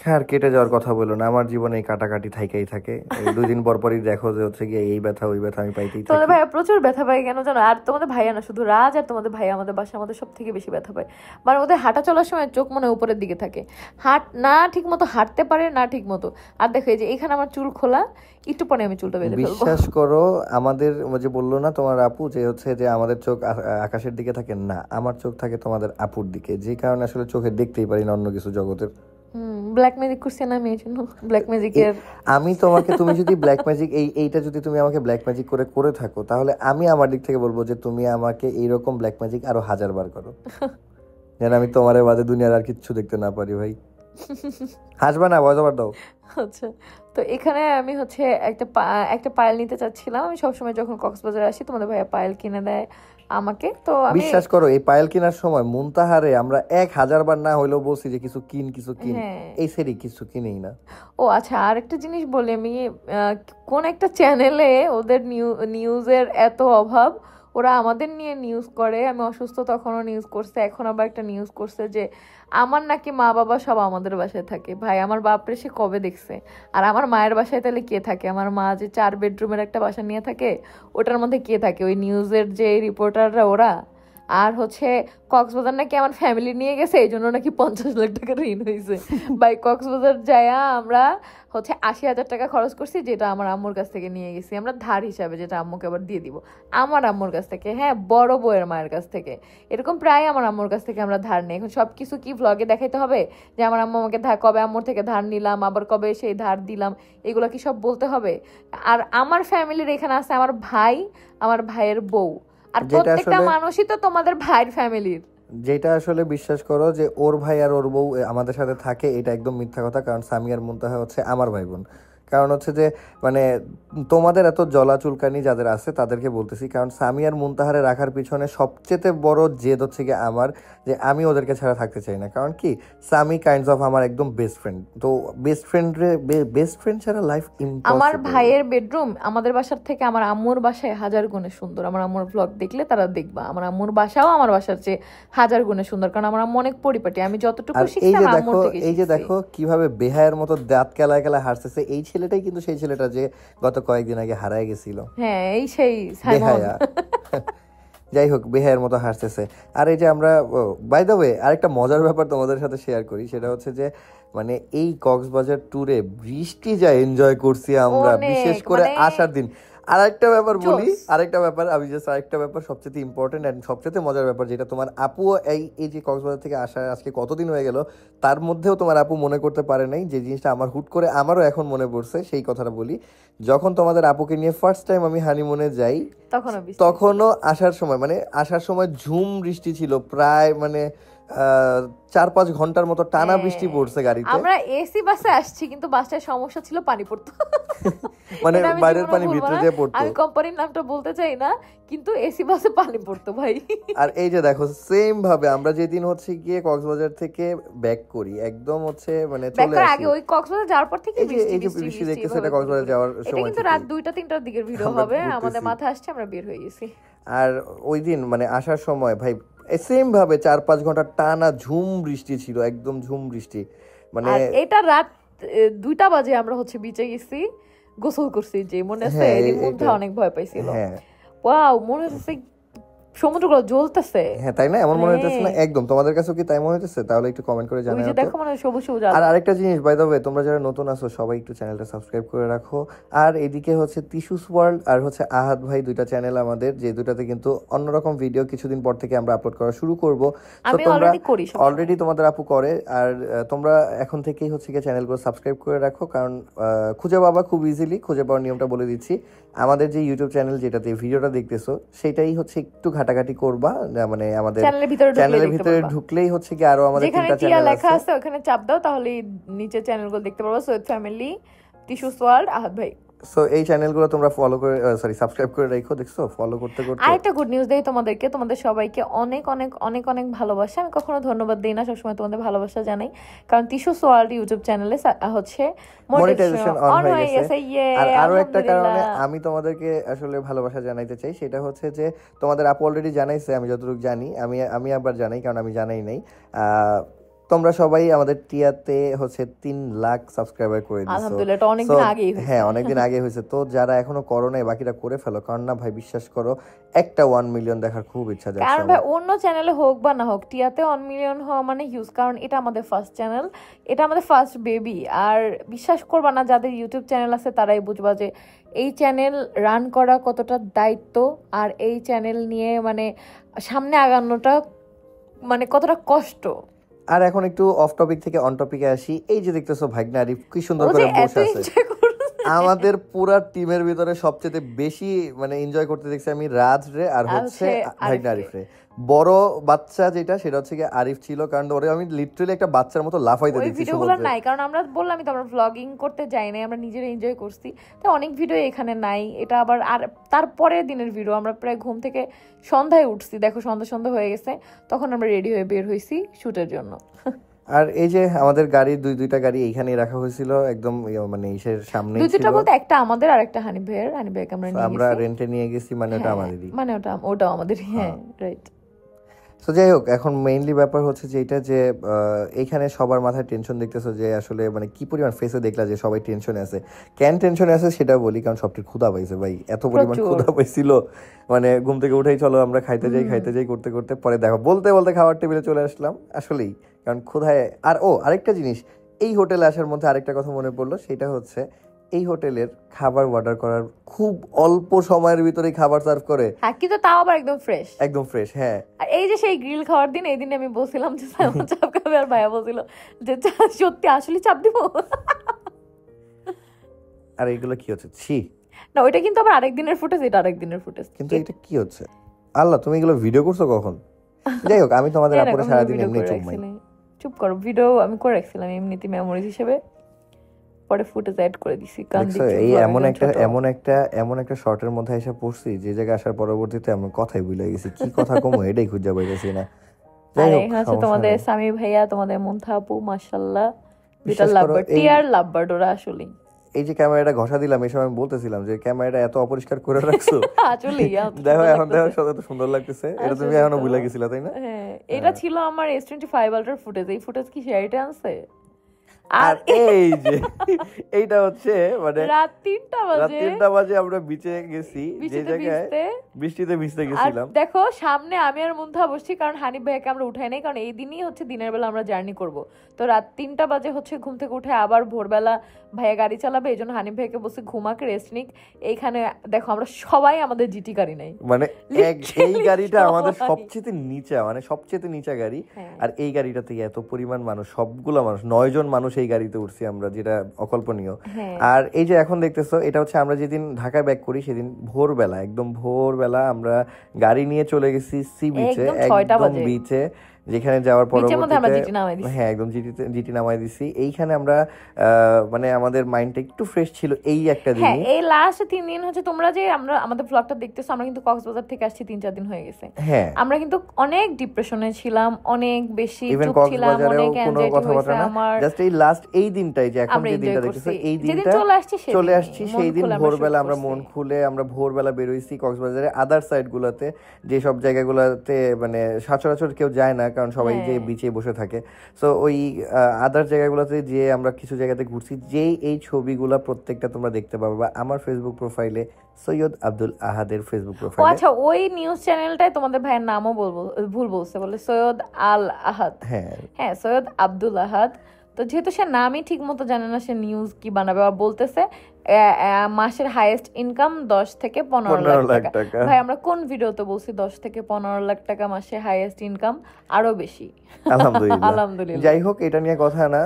হ্যাঁ কেটে যাওয়ার কথা বলো না, আমার জীবনে এই কাটাকাটি থাইকাই থাকে। 2 দিন পর পরই দেখো যে হচ্ছে গিয়ে এই ব্যথা ওই ব্যথা আমি পাইতেই থাকি। তোমাদের ভাইয়া প্রচুর ব্যথা পায় কেন জানো? আর তোমাদের ভাইয়া না, শুধু রাজ আর তোমাদের ভাইয়া আমাদের বাসায় আমাদের সব থেকে বেশি ব্যথা পায়। মানে ওদের হাঁটা চলার সময় চোখ মনে উপরের দিকে থাকে, না ঠিক মতো হাঁটতে পারে না ঠিক মতো। আর দেখো এই যে এখানে আমার চুল খোলা, একটু পরে আমি চুলটা বেঁধে ফেলবো। বিশ্বাস করো আমাদের যে বললো না তোমার আপু যে হচ্ছে যে আমাদের চোখ আকাশের দিকে থাকে, না আমার চোখ থাকে তোমাদের আপুর দিকে, যে কারণে আসলে চোখে দেখতেই পারি না অন্য কিছু জগতের। ব্ল্যাক ম্যাজিক করছি না আমি, এই জন্য ব্ল্যাক ম্যাজিকের আমি তোমাকে, তুমি যদি ব্ল্যাক ম্যাজিক এইটা যদি তুমি আমাকে ব্ল্যাক ম্যাজিক করে থাকো, তাহলে আমি আমার দিক থেকে বলবো যে তুমি আমাকে এইরকম ব্ল্যাক ম্যাজিক আরো 1000 বার করো, যেন আমি তোমার বাদে দুনিয়ার আর কিচ্ছু দেখতে না পারি। ভাই হাসবা না, ভয় আবার দাও। আচ্ছা তো এখানে আমি হচ্ছে একটা পায়েল নিতে চাচ্ছিলাম। আমি সবসময় যখন কক্সবাজারে আসি তোমাদের ভাইয়া পায়েল কিনে দেয় আমাকে। তো বিশ্বাস করো এই পায়েল কেনার সময় মুনতাহারে আমরা 1000 বার না হইলেও বলছি যে কিছু কিন, এই সেরি কিছু কিনেই না। ও আচ্ছা আর একটা জিনিস বলি, আমি কোন একটা চ্যানেলে ওদের নিউজের এত অভাব, ওরা আমাদের নিয়ে নিউজ করে। আমি অসুস্থ তখনও নিউজ করছে, এখন আবার একটা নিউজ করছে যে আমার নাকি মা বাবা সব আমাদের বাসায় থাকে। ভাই আমার বাপরে সে কবে দেখছে? আর আমার মায়ের বাসায় তাহলে কে থাকে? আমার মা যে 4 বেডরুমের একটা বাসা নিয়ে থাকে, ওটার মধ্যে কে থাকে? ওই নিউজের যে রিপোর্টাররা ওরা। আর হচ্ছে কক্সবাজার নাকি আমার ফ্যামিলি নিয়ে গেছে, এই জন্য নাকি 50 লাখ টাকা ঋণ হয়েছে। ভাই কক্সবাজার যায়া আমরা হচ্ছে 80,000 টাকা খরচ করছি, যেটা আমার আম্মুর কাছ থেকে নিয়ে গেছি আমরা ধার হিসাবে, যেটা আম্মুকে আবার দিয়ে দিব আমার আম্মুর কাছ থেকে। হ্যাঁ বড় বউয়ের মায়ের কাছ থেকে, এরকম প্রায় আমার আম্মুর কাছ থেকে আমরা ধার নিই। এখন সবকিছু কি ভ্লগে দেখাইতে হবে যে আমার আম্মু আমাকে কবে আম্মুর থেকে ধার নিলাম, আবার কবে সেই ধার দিলাম, এগুলো কি সব বলতে হবে? আর আমার ফ্যামিলির এখানে আছে আমার ভাই, আমার ভাইয়ের বউ, আর প্রত্যেকটা মানুষই তো তোমাদের ভাইয়ের ফ্যামিলির। যেটা আসলে বিশ্বাস করো যে ওর ভাই আর ওর বউ আমাদের সাথে থাকে, এটা একদম মিথ্যা কথা। কারণ সামি আর মুনতাহা হচ্ছে আমার ভাই বোন। কারণ হচ্ছে যে মানে তোমাদের এত জলা চুলকানি যাদের আছে তাদেরকে বলতেছি, কারণ সামি আর মুনতাহারে রাখার পিছনে সবচেয়ে বড় জেদ হচ্ছে কি আমার, যে আমি ওদেরকে ছাড়া থাকতে চাই না। কারণ কি, সামি কাইন্ডস অফ আমার একদম বেস্ট ফ্রেন্ড, তো বেস্ট ফ্রেন্ড ছাড়া লাইফ আমার ইম্পসিবল। ভাইয়ের বেডরুম আমাদের বাসার থেকে আমার আম্মুর বাসায় 1000 গুণে সুন্দর। আমার আম্মুর ব্লগ দেখলে তারা দেখবা, আমার আম্মুর বাসাও আমার বাসার চেয়ে 1000 গুণে সুন্দর। কারণ আমার আম্মু অনেক পরিপাটি, আমি যতটুকু আর এই শিখতাম যে আম্মুর দেখো, থেকে এই যে শিখছি। দেখো কিভাবে বেহায়ের মতো দাঁত কেলায় কেলায় হাসতেছে, এই ছেলেটাই কিন্তু সেই ছেলেটা যে গত কয়েকদিন আগে হারায় গেছিল। হ্যাঁ, এই সেই সাইমন। বেহায়া। যাই হোক, বেহায়ের মতো হাসতেছে। আর এই যে আমরা, বাই দ্য ওয়ে, আরেকটা মজার ব্যাপার তোমাদের সাথে শেয়ার করি, সেটা হচ্ছে যে মানে এই কক্সবাজার ট্যুরে বৃষ্টি যা এনজয় করছি আমরা, অনেক, বিশেষ করে মানে আসার দিন। আরেকটা ব্যাপার বলি, জোস। আরেকটা ব্যাপার আরেকটা ব্যাপার সবচেয়ে ইম্পর্টেন্ট অ্যান্ড সবচেয়ে মজার ব্যাপার, যেটা তোমার আপু এই এই যে কক্সবাজার থেকে আসা আজকে কতদিন হয়ে গেল, তার মধ্যেও তোমার আপু মনে করতে পারে নাই, যে জিনিসটা আমার হুট করে আমারও এখন মনে পড়ছে। সেই কথাটা বলি, যখন তোমাদের আপুকে নিয়ে ফার্স্ট টাইম আমি হানিমুনে যাই, তখনও আসার সময় ঝুম বৃষ্টি ছিল, প্রায় মানে 4-5 ঘন্টার মতো টানা বৃষ্টি পড়ছে গাড়িতে। আমরা এসি বাসে আসছি, কিন্তু বাসটায় সমস্যা ছিল, পানি পড়তো। মানে এটা আমি বাইরের জীবনে পানি ভুলবো ভিতরে না। যে পড়তো। আমি কোম্পানির নামটা বলতে চাই না, কিন্তু এসি বাসে পানি পড়তো ভাই। আর এই যে দেখো, সেম ভাবে আমরা যেদিন হচ্ছে গিয়ে কক্সবাজার থেকে ব্যাক করি, একদম হচ্ছে মানে চলে ব্যাক আসি, আগে ওই কক্সবাজার যাওয়ার পর থেকে এই যে বৃষ্টি দেখতেছো, এটা কক্সবাজার যাওয়ার এটা সময় কিন্তু থেকে রাত 2টা-3টার দিকের ভিডিও আমরা হবে, ঘুরতেছি। আমাদের মাথায় আসছে, আমরা বের হয়ে গেছি। আর ওই দিন মানে আসার সময় ভাই সেম ভাবে 4-5 ঘন্টা টানা ঝুম বৃষ্টি ছিল, একদম ঝুম বৃষ্টি। মানে আর এটা রাত 2টা বাজে আমরা হচ্ছে বিচে গেছি, গোসল করছি, যে মনে আছে হ্যাঁ, এর মধ্যে এটা- অনেক ভয় পাইছিল। হ্যাঁ ওয়াও, মনে হচ্ছে সমুদ্রগুলো জ্বলতেছে। হ্যাঁ, তাই না? এমন মনে হ্যাঁ। হইতেছে না? একদম। তোমাদের কাছেও কি তাই মনে হইতেছে? তাহলে একটু কমেন্ট করে ওই জানাও যে তো। দেখো, মানে সবুজ সবুজ আর আলো। আরেকটা জিনিস, বাই দ্য ওয়ে, তোমরা যারা নতুন আছো সবাই একটু চ্যানেলটা সাবস্ক্রাইব করে রাখো। আর এদিকে হচ্ছে টিস্যুস ওয়ার্ল্ড আর হচ্ছে আহাদ ভাই, দুইটা চ্যানেল আমাদের, যে দুটাতে কিন্তু অন্যরকম ভিডিও কিছুদিন পর থেকে আমরা আপলোড করা শুরু করব। আমি অলরেডি করি সব। অলরেডি তোমাদের আপু করে, আর তোমরা এখন থেকেই হচ্ছে গিয়ে চ্যানেলগুলো সাবস্ক্রাইব করে রাখো, কারণ খুঁজে পাবা খুব ইজিলি। খুঁজে পাওয়ার নিয়মটা বলে দিচ্ছি, আমাদের যে ইউটিউব চ্যানেল যেটাতে ভিডিওটা দেখতেছো, সেটাই হচ্ছে একটু ঘাটাঘাটি করবা, মানে আমাদের চ্যানেলের ভিতরে ঢুকলেই হচ্ছে কি আরো আমাদের যেখানে 3টা টিয়া চ্যানেল লেখা আছে, আছে ওখানে চাপ দাও, তাহলে নিচে চ্যানেলগুলো দেখতে পারবা। সৈয়দ ফ্যামিলি, টিস্যুস ওয়ার্ল্ড, আহাদ ভাই। সো এই চ্যানেলগুলো তোমরা ফলো করে, সাবস্ক্রাইব করে রাখো। দেখছো, ফলো করতে করতে। আরেকটা গুড নিউজ দেই তোমাদেরকে, তোমাদের সবাইকে অনেক অনেক অনেক অনেক ভালোবাসা। আমি কখনো ধন্যবাদ দিই না, সবসময় তোমাদের ভালোবাসা জানাই, কারণ টিস্যুস ওয়ার্ল্ড ইউটিউব চ্যানেলে হচ্ছে মনিটাইজেশন অন হয়ে গেছে। ইয়ে, আর আরো একটা কারণে আলহামদুলিল্লাহ। আমি তোমাদেরকে আসলে ভালোবাসা জানাইতে চাই, সেটা হচ্ছে যে তোমাদের আপু অলরেডি জানাইছে, আমি যতটুকু জানি, আমি আবার জানাই, কারণ আমি জানাই নাই। তোমরা সবাই আমাদের টিয়াতে হচ্ছে 3 লাখ সাবস্ক্রাইবার করে দিছো। আলহামদুলিল্লাহ, এটা অনেকদিন আগেই হয়েছে। হ্যাঁ, অনেকদিন আগে হয়েছে। তো যারা এখনো করো নাই, বাকিরা করে ফেলো, কারণ না ভাই, বিশ্বাস করো, একটা 1 মিলিয়ন দেখার খুব ইচ্ছা যাচ্ছে কারণ আমার। ভাই অন্য চ্যানেলে হোক বা না হোক, টিয়াতে 1 মিলিয়ন হওয়া মানে হিউজ, কারণ এটা আমাদের ফার্স্ট চ্যানেল, এটা আমাদের ফার্স্ট বেবি। আর বিশ্বাস করবা না, যাদের ইউটিউব চ্যানেল আছে তারাই বুঝবা যে এই চ্যানেল রান করা কতটা দায়িত্ব, আর এই চ্যানেল নিয়ে মানে সামনে আগানোটা মানে কতটা কষ্ট। আর এখন একটু অফ টপিক থেকে অন টপিকে আসি। এই যে দেখতেছো ভাগনা আরিফ কি সুন্দর ও করে যে এত বসে আছে। এনজয় করছে, আমাদের পুরা টিমের ভিতরে সবচেয়ে বেশি মানে এনজয় করতে দেখছি আমি রাজ রে আর হচ্ছে ভাগনা আরিফ রে। বড় বাচ্চা যেটা, সেটা হচ্ছে কি আরিফ ছিল, কারণ ওরে আমি লিটারালি একটা বাচ্চার মতো লাফাইতে ওই দেখছি ভিডিওগুলো সমুদ্রে। নাই, কারণ আমরা বললামই তো আমরা ভ্লগিং করতে যাই নাই, আমরা নিজেরা এনজয় করছি, তাই অনেক ভিডিও এখানে নাই। এটা আবার আর তারপরের দিনের ভিডিও, আমরা প্রায় ঘুম থেকে সন্ধ্যায় উঠছি, দেখো সন্ধ্যা হয়ে গেছে, তখন আমরা রেডি হয়ে বের হইছি শুটের জন্য। আর এই যে আমাদের গাড়ি, দুইটা গাড়ি এইখানেই রাখা হয়েছিল, একদম মানে ইসের সামনেই ছিল। দুইটা বলতে একটা আমাদের আর একটা হানি ভাইয়ের। হানি ভাইকে আমরা রেন্টে নিয়ে গেছি, মানে ওটা আমাদেরই, মানে ওটাও আমাদের। হ্যাঁ, রাইট। তো যাই হোক, এখন মেইনলি ব্যাপার হচ্ছে যে এটা যে এইখানে সবার মাথায় টেনশন দেখতেছো, যে আসলে মানে কি পরিমাণ ফেসে দেখলা যে সবাই টেনশনে আছে। কেন টেনশনে আছে সেটা বলি, কারণ সবটির ক্ষুধা পাইছে ভাই, এত পরিমাণ ক্ষুধা পাইছিল, মানে ঘুম থেকে উঠেই চলো আমরা খাইতে যাই করতে করতে পরে দেখো বলতে বলতে খাওয়ার টেবিলে চলে আসলাম আসলেই, কারণ ক্ষুধায়। আর আরেকটা জিনিস, এই হোটেলে আসার মধ্যে আরেকটা কথা মনে পড়লো, সেটা হচ্ছে এই হোটেলের খাবার অর্ডার করার খুব অল্প সময়ের ভিতরেই খাবার সার্ভ করে। হ্যাঁ, কিন্তু তাও আবার একদম ফ্রেশ। হ্যাঁ। আর এই যে সেই গ্রিল খাওয়ার দিন, এই দিন আমি বলছিলাম যে চাপ খাবে, আর ভাইয়া বলছিল যে সত্যি আসলে চাপ দিব। আর এইগুলো কি হচ্ছে, ছি না, ওইটা কিন্তু আবার আরেকদিনের ফুটেজ, এটা আরেকদিনের ফুটেজ। কিন্তু এটা কি হচ্ছে? আল্লাহ, তুমি এগুলো ভিডিও করছো কখন? যাই হোক, আমি তোমাদের আপুরে এরকম সারাদিন video এমনি করে চুম্মাই। রাখছিলাম। চুপ করো, ভিডিও আমি করে রাখছিলাম এমনিতে মেমোরিজ হিসেবে, পরে ফুটেজ অ্যাড করে দিছি। দেখছো এই এমন একটা শর্টের মধ্যে এসে পড়ছি যে জায়গায় আসার পরবর্তীতে আমি কথাই ভুলে গেছি, কি কথা কমো এটাই খুঁজে পাইতেছি না। যাই আর হোক, এখানে আছে সমস্যা তোমাদের নেই। সামি ভাইয়া, তোমাদের মুনথা আপু, মাশাআল্লাহ দুইটা বিশ্বাস করো, লাভবার্ড, টিয়ার লাভবার্ড ওরা আসলে। এই যে ক্যামেরাটা ঘষা দিলাম, এই সময় আমি বলতেছিলাম যে ক্যামেরাটা এত অপরিষ্কার করে রাখছো, আসলে দেখো এখন দেখো কত সুন্দর লাগতেছে। এটা তুমি এখনো ভুলে গেছিলা তাই না? হ্যাঁ, এটা ছিল আমার S25 আলট্রার ফুটেজ। এই ফুটেজ কি শেয়ারটা আনছে? আর এই যে এইটা হচ্ছে মানে রাত 3টা বাজে আমরা বিচে গেছি, যে বৃষ্টিতে জায়গায় ভিজতে। বৃষ্টিতে ভিজতে আর গেছিলাম। দেখো সামনে আমি আর মুন্থা বসছি, কারণ হানিফ ভাইয়াকে আমরা উঠাই নাই, কারণ এই দিনই হচ্ছে দিনের বেলা আমরা জার্নি করব। তো রাত 3টা বাজে হচ্ছে ঘুম থেকে উঠে আবার ভোরবেলা ভাইয়া গাড়ি চালাবে, এই জন্য হানিফ ভাইয়াকে বসে ঘুমাকে রেস্ট নিক। এইখানে দেখো আমরা সবাই আমাদের জিটি গাড়ি নাই, মানে এই গাড়িটা আমাদের সবাই। সবচেয়ে নিচা, মানে সবচেয়ে নিচা গাড়ি। হ্যাঁ। আর এই গাড়িটাতে এত পরিমাণ মানুষ, সবগুলো মানুষ, 9 জন মানুষ এই গাড়িতে উঠছি আমরা, যেটা অকল্পনীয়। হ্যাঁ। আর এই যে এখন দেখতেছো, এটা হচ্ছে আমরা যেদিন ঢাকায় ব্যাক করি সেদিন ভোরবেলা, একদম ভোরবেলা আমরা গাড়ি নিয়ে চলে গেছি সি বিচে, একদম 6টা একদম বাজে। বিচে, যেখানে যাওয়ার বিচের মধ্যে আমরা পরবর্তীতে জিটি নামাই দিছি। হ্যাঁ একদম জিটি নামাই দিছি। এইখানে আমরা মানে আমাদের মাইন্ডটা একটু ফ্রেশ ছিল এই একটা হ্যাঁ, দিনই। এই লাস্ট 3 দিন হচ্ছে তোমরা যে আমরা আমাদের ব্লগটা দেখতেছো, আমরা কিন্তু কক্সবাজার থেকে আসছি 3-4 দিন হয়ে গেছে। হ্যাঁ, আমরা কিন্তু অনেক ডিপ্রেশনে ছিলাম, অনেক বেশি ইভেন চুপ ছিলাম, কক্সবাজারেও অনেক কোনো অ্যাংজাইটি কথাবার্তা হয়েছে না, আমার। জাস্ট এই লাস্ট এই দিনটাই যে এখন আমরা যে enjoy দিনটা দেখতেছো, করছি। এই যেদিন দিনটা চলে আসছি চলে সেদিনই, আসছি, মন সেই দিন খুলে আমরা ভোরবেলা shoot আমরা করছি। মন খুলে আমরা ভোরবেলা বেরোইছি কক্সবাজারে আদার সাইড গুলাতে, যে সব জায়গাগুলোতে মানে সচরাচর কেউ যায় না, কারণ সবাই যে হ্যাঁ। বিচে বসে থাকে। সো ওই আদার জায়গাগুলোতে যে আমরা কিছু জায়গাতে ঘুরছি, যেই এই ছবিগুলা প্রত্যেকটা তোমরা দেখতে পারবা আমার ফেসবুক প্রোফাইলে, সৈয়দ আব্দুল আহাদের ফেসবুক ও প্রোফাইলে। আচ্ছা, ওই নিউজ চ্যানেলটাই তোমাদের ভাইয়ের নামও ভুল বলছে, বলে সৈয়দ আল আহাদ। হ্যাঁ, হ্যাঁ, সৈয়দ আব্দুল আহাদ। তো যেহেতু সে নামই ঠিক মতো জানে না, সে নিউজ কি বানাবে। আর বলতেছে মাসের হাইয়েস্ট ইনকাম 10 থেকে 15 লাখ টাকা। ভাই আমরা কোন ভিডিওতে বলছি 10 থেকে 15 লাখ টাকা মাসে হাইয়েস্ট ইনকাম? আরো বেশি। আলহামদুলিল্লাহ। আলহামদুলিল্লাহ। যাই হোক, এটা নিয়ে কথা না।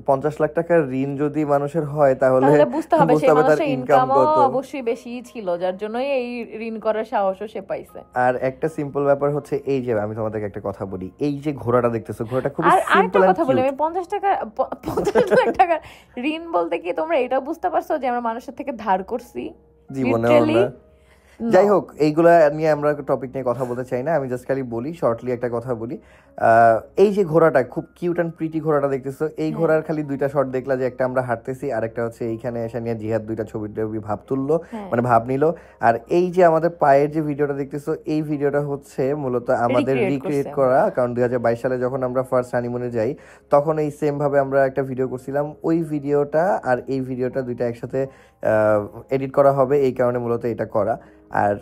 50 লাখ টাকার ঋণ যদি মানুষের হয় তাহলে বুঝতে হবে সেই তার মানুষের ইনকাম ইনকামও কত। অবশ্যই বেশি ছিল, যার জন্যই এই ঋণ করার সাহসও সে পাইছে। আর একটা সিম্পল ব্যাপার হচ্ছে, এই যে আমি তোমাদেরকে একটা কথা বলি, এই যে ঘোড়াটা দেখতেছো, ঘোড়াটা খুব আর সিম্পল আরেকটা এন্ড কথা বলি, কিউট। আমি 50 লাখ টাকার ঋণ বলতে কি তোমরা এটা বুঝতে পারছো যে আমরা মানুষের থেকে ধার করছি? জীবনেও Literally, না। যাই হোক, এইগুলা নিয়ে আমরা টপিক নিয়ে কথা বলতে চাই না, আমি জাস্ট খালি বলি শর্টলি একটা কথা বলি। এই যে ঘোড়াটা খুব কিউট অ্যান্ড প্রিটি ঘোড়াটা দেখতেছো, এই ঘোড়ার খালি দুইটা শট দেখলা, যে একটা আমরা হাঁটতেছি আর একটা হচ্ছে এইখানে এসে নিয়ে জিহাদ দুইটা ছবি ভাব তুললো, মানে ভাব নিল। আর এই যে আমাদের পায়ের যে ভিডিওটা দেখতেছো, এই ভিডিওটা হচ্ছে মূলত আমাদের রিক্রিয়েট করা, কারণ 2022 সালে যখন আমরা ফার্স্ট হানিমুনে যাই তখন এই সেম ভাবে আমরা একটা ভিডিও করছিলাম। ওই ভিডিওটা আর এই ভিডিওটা দুইটা একসাথে এডিট করা হবে, এই কারণে মূলত এটা করা। আর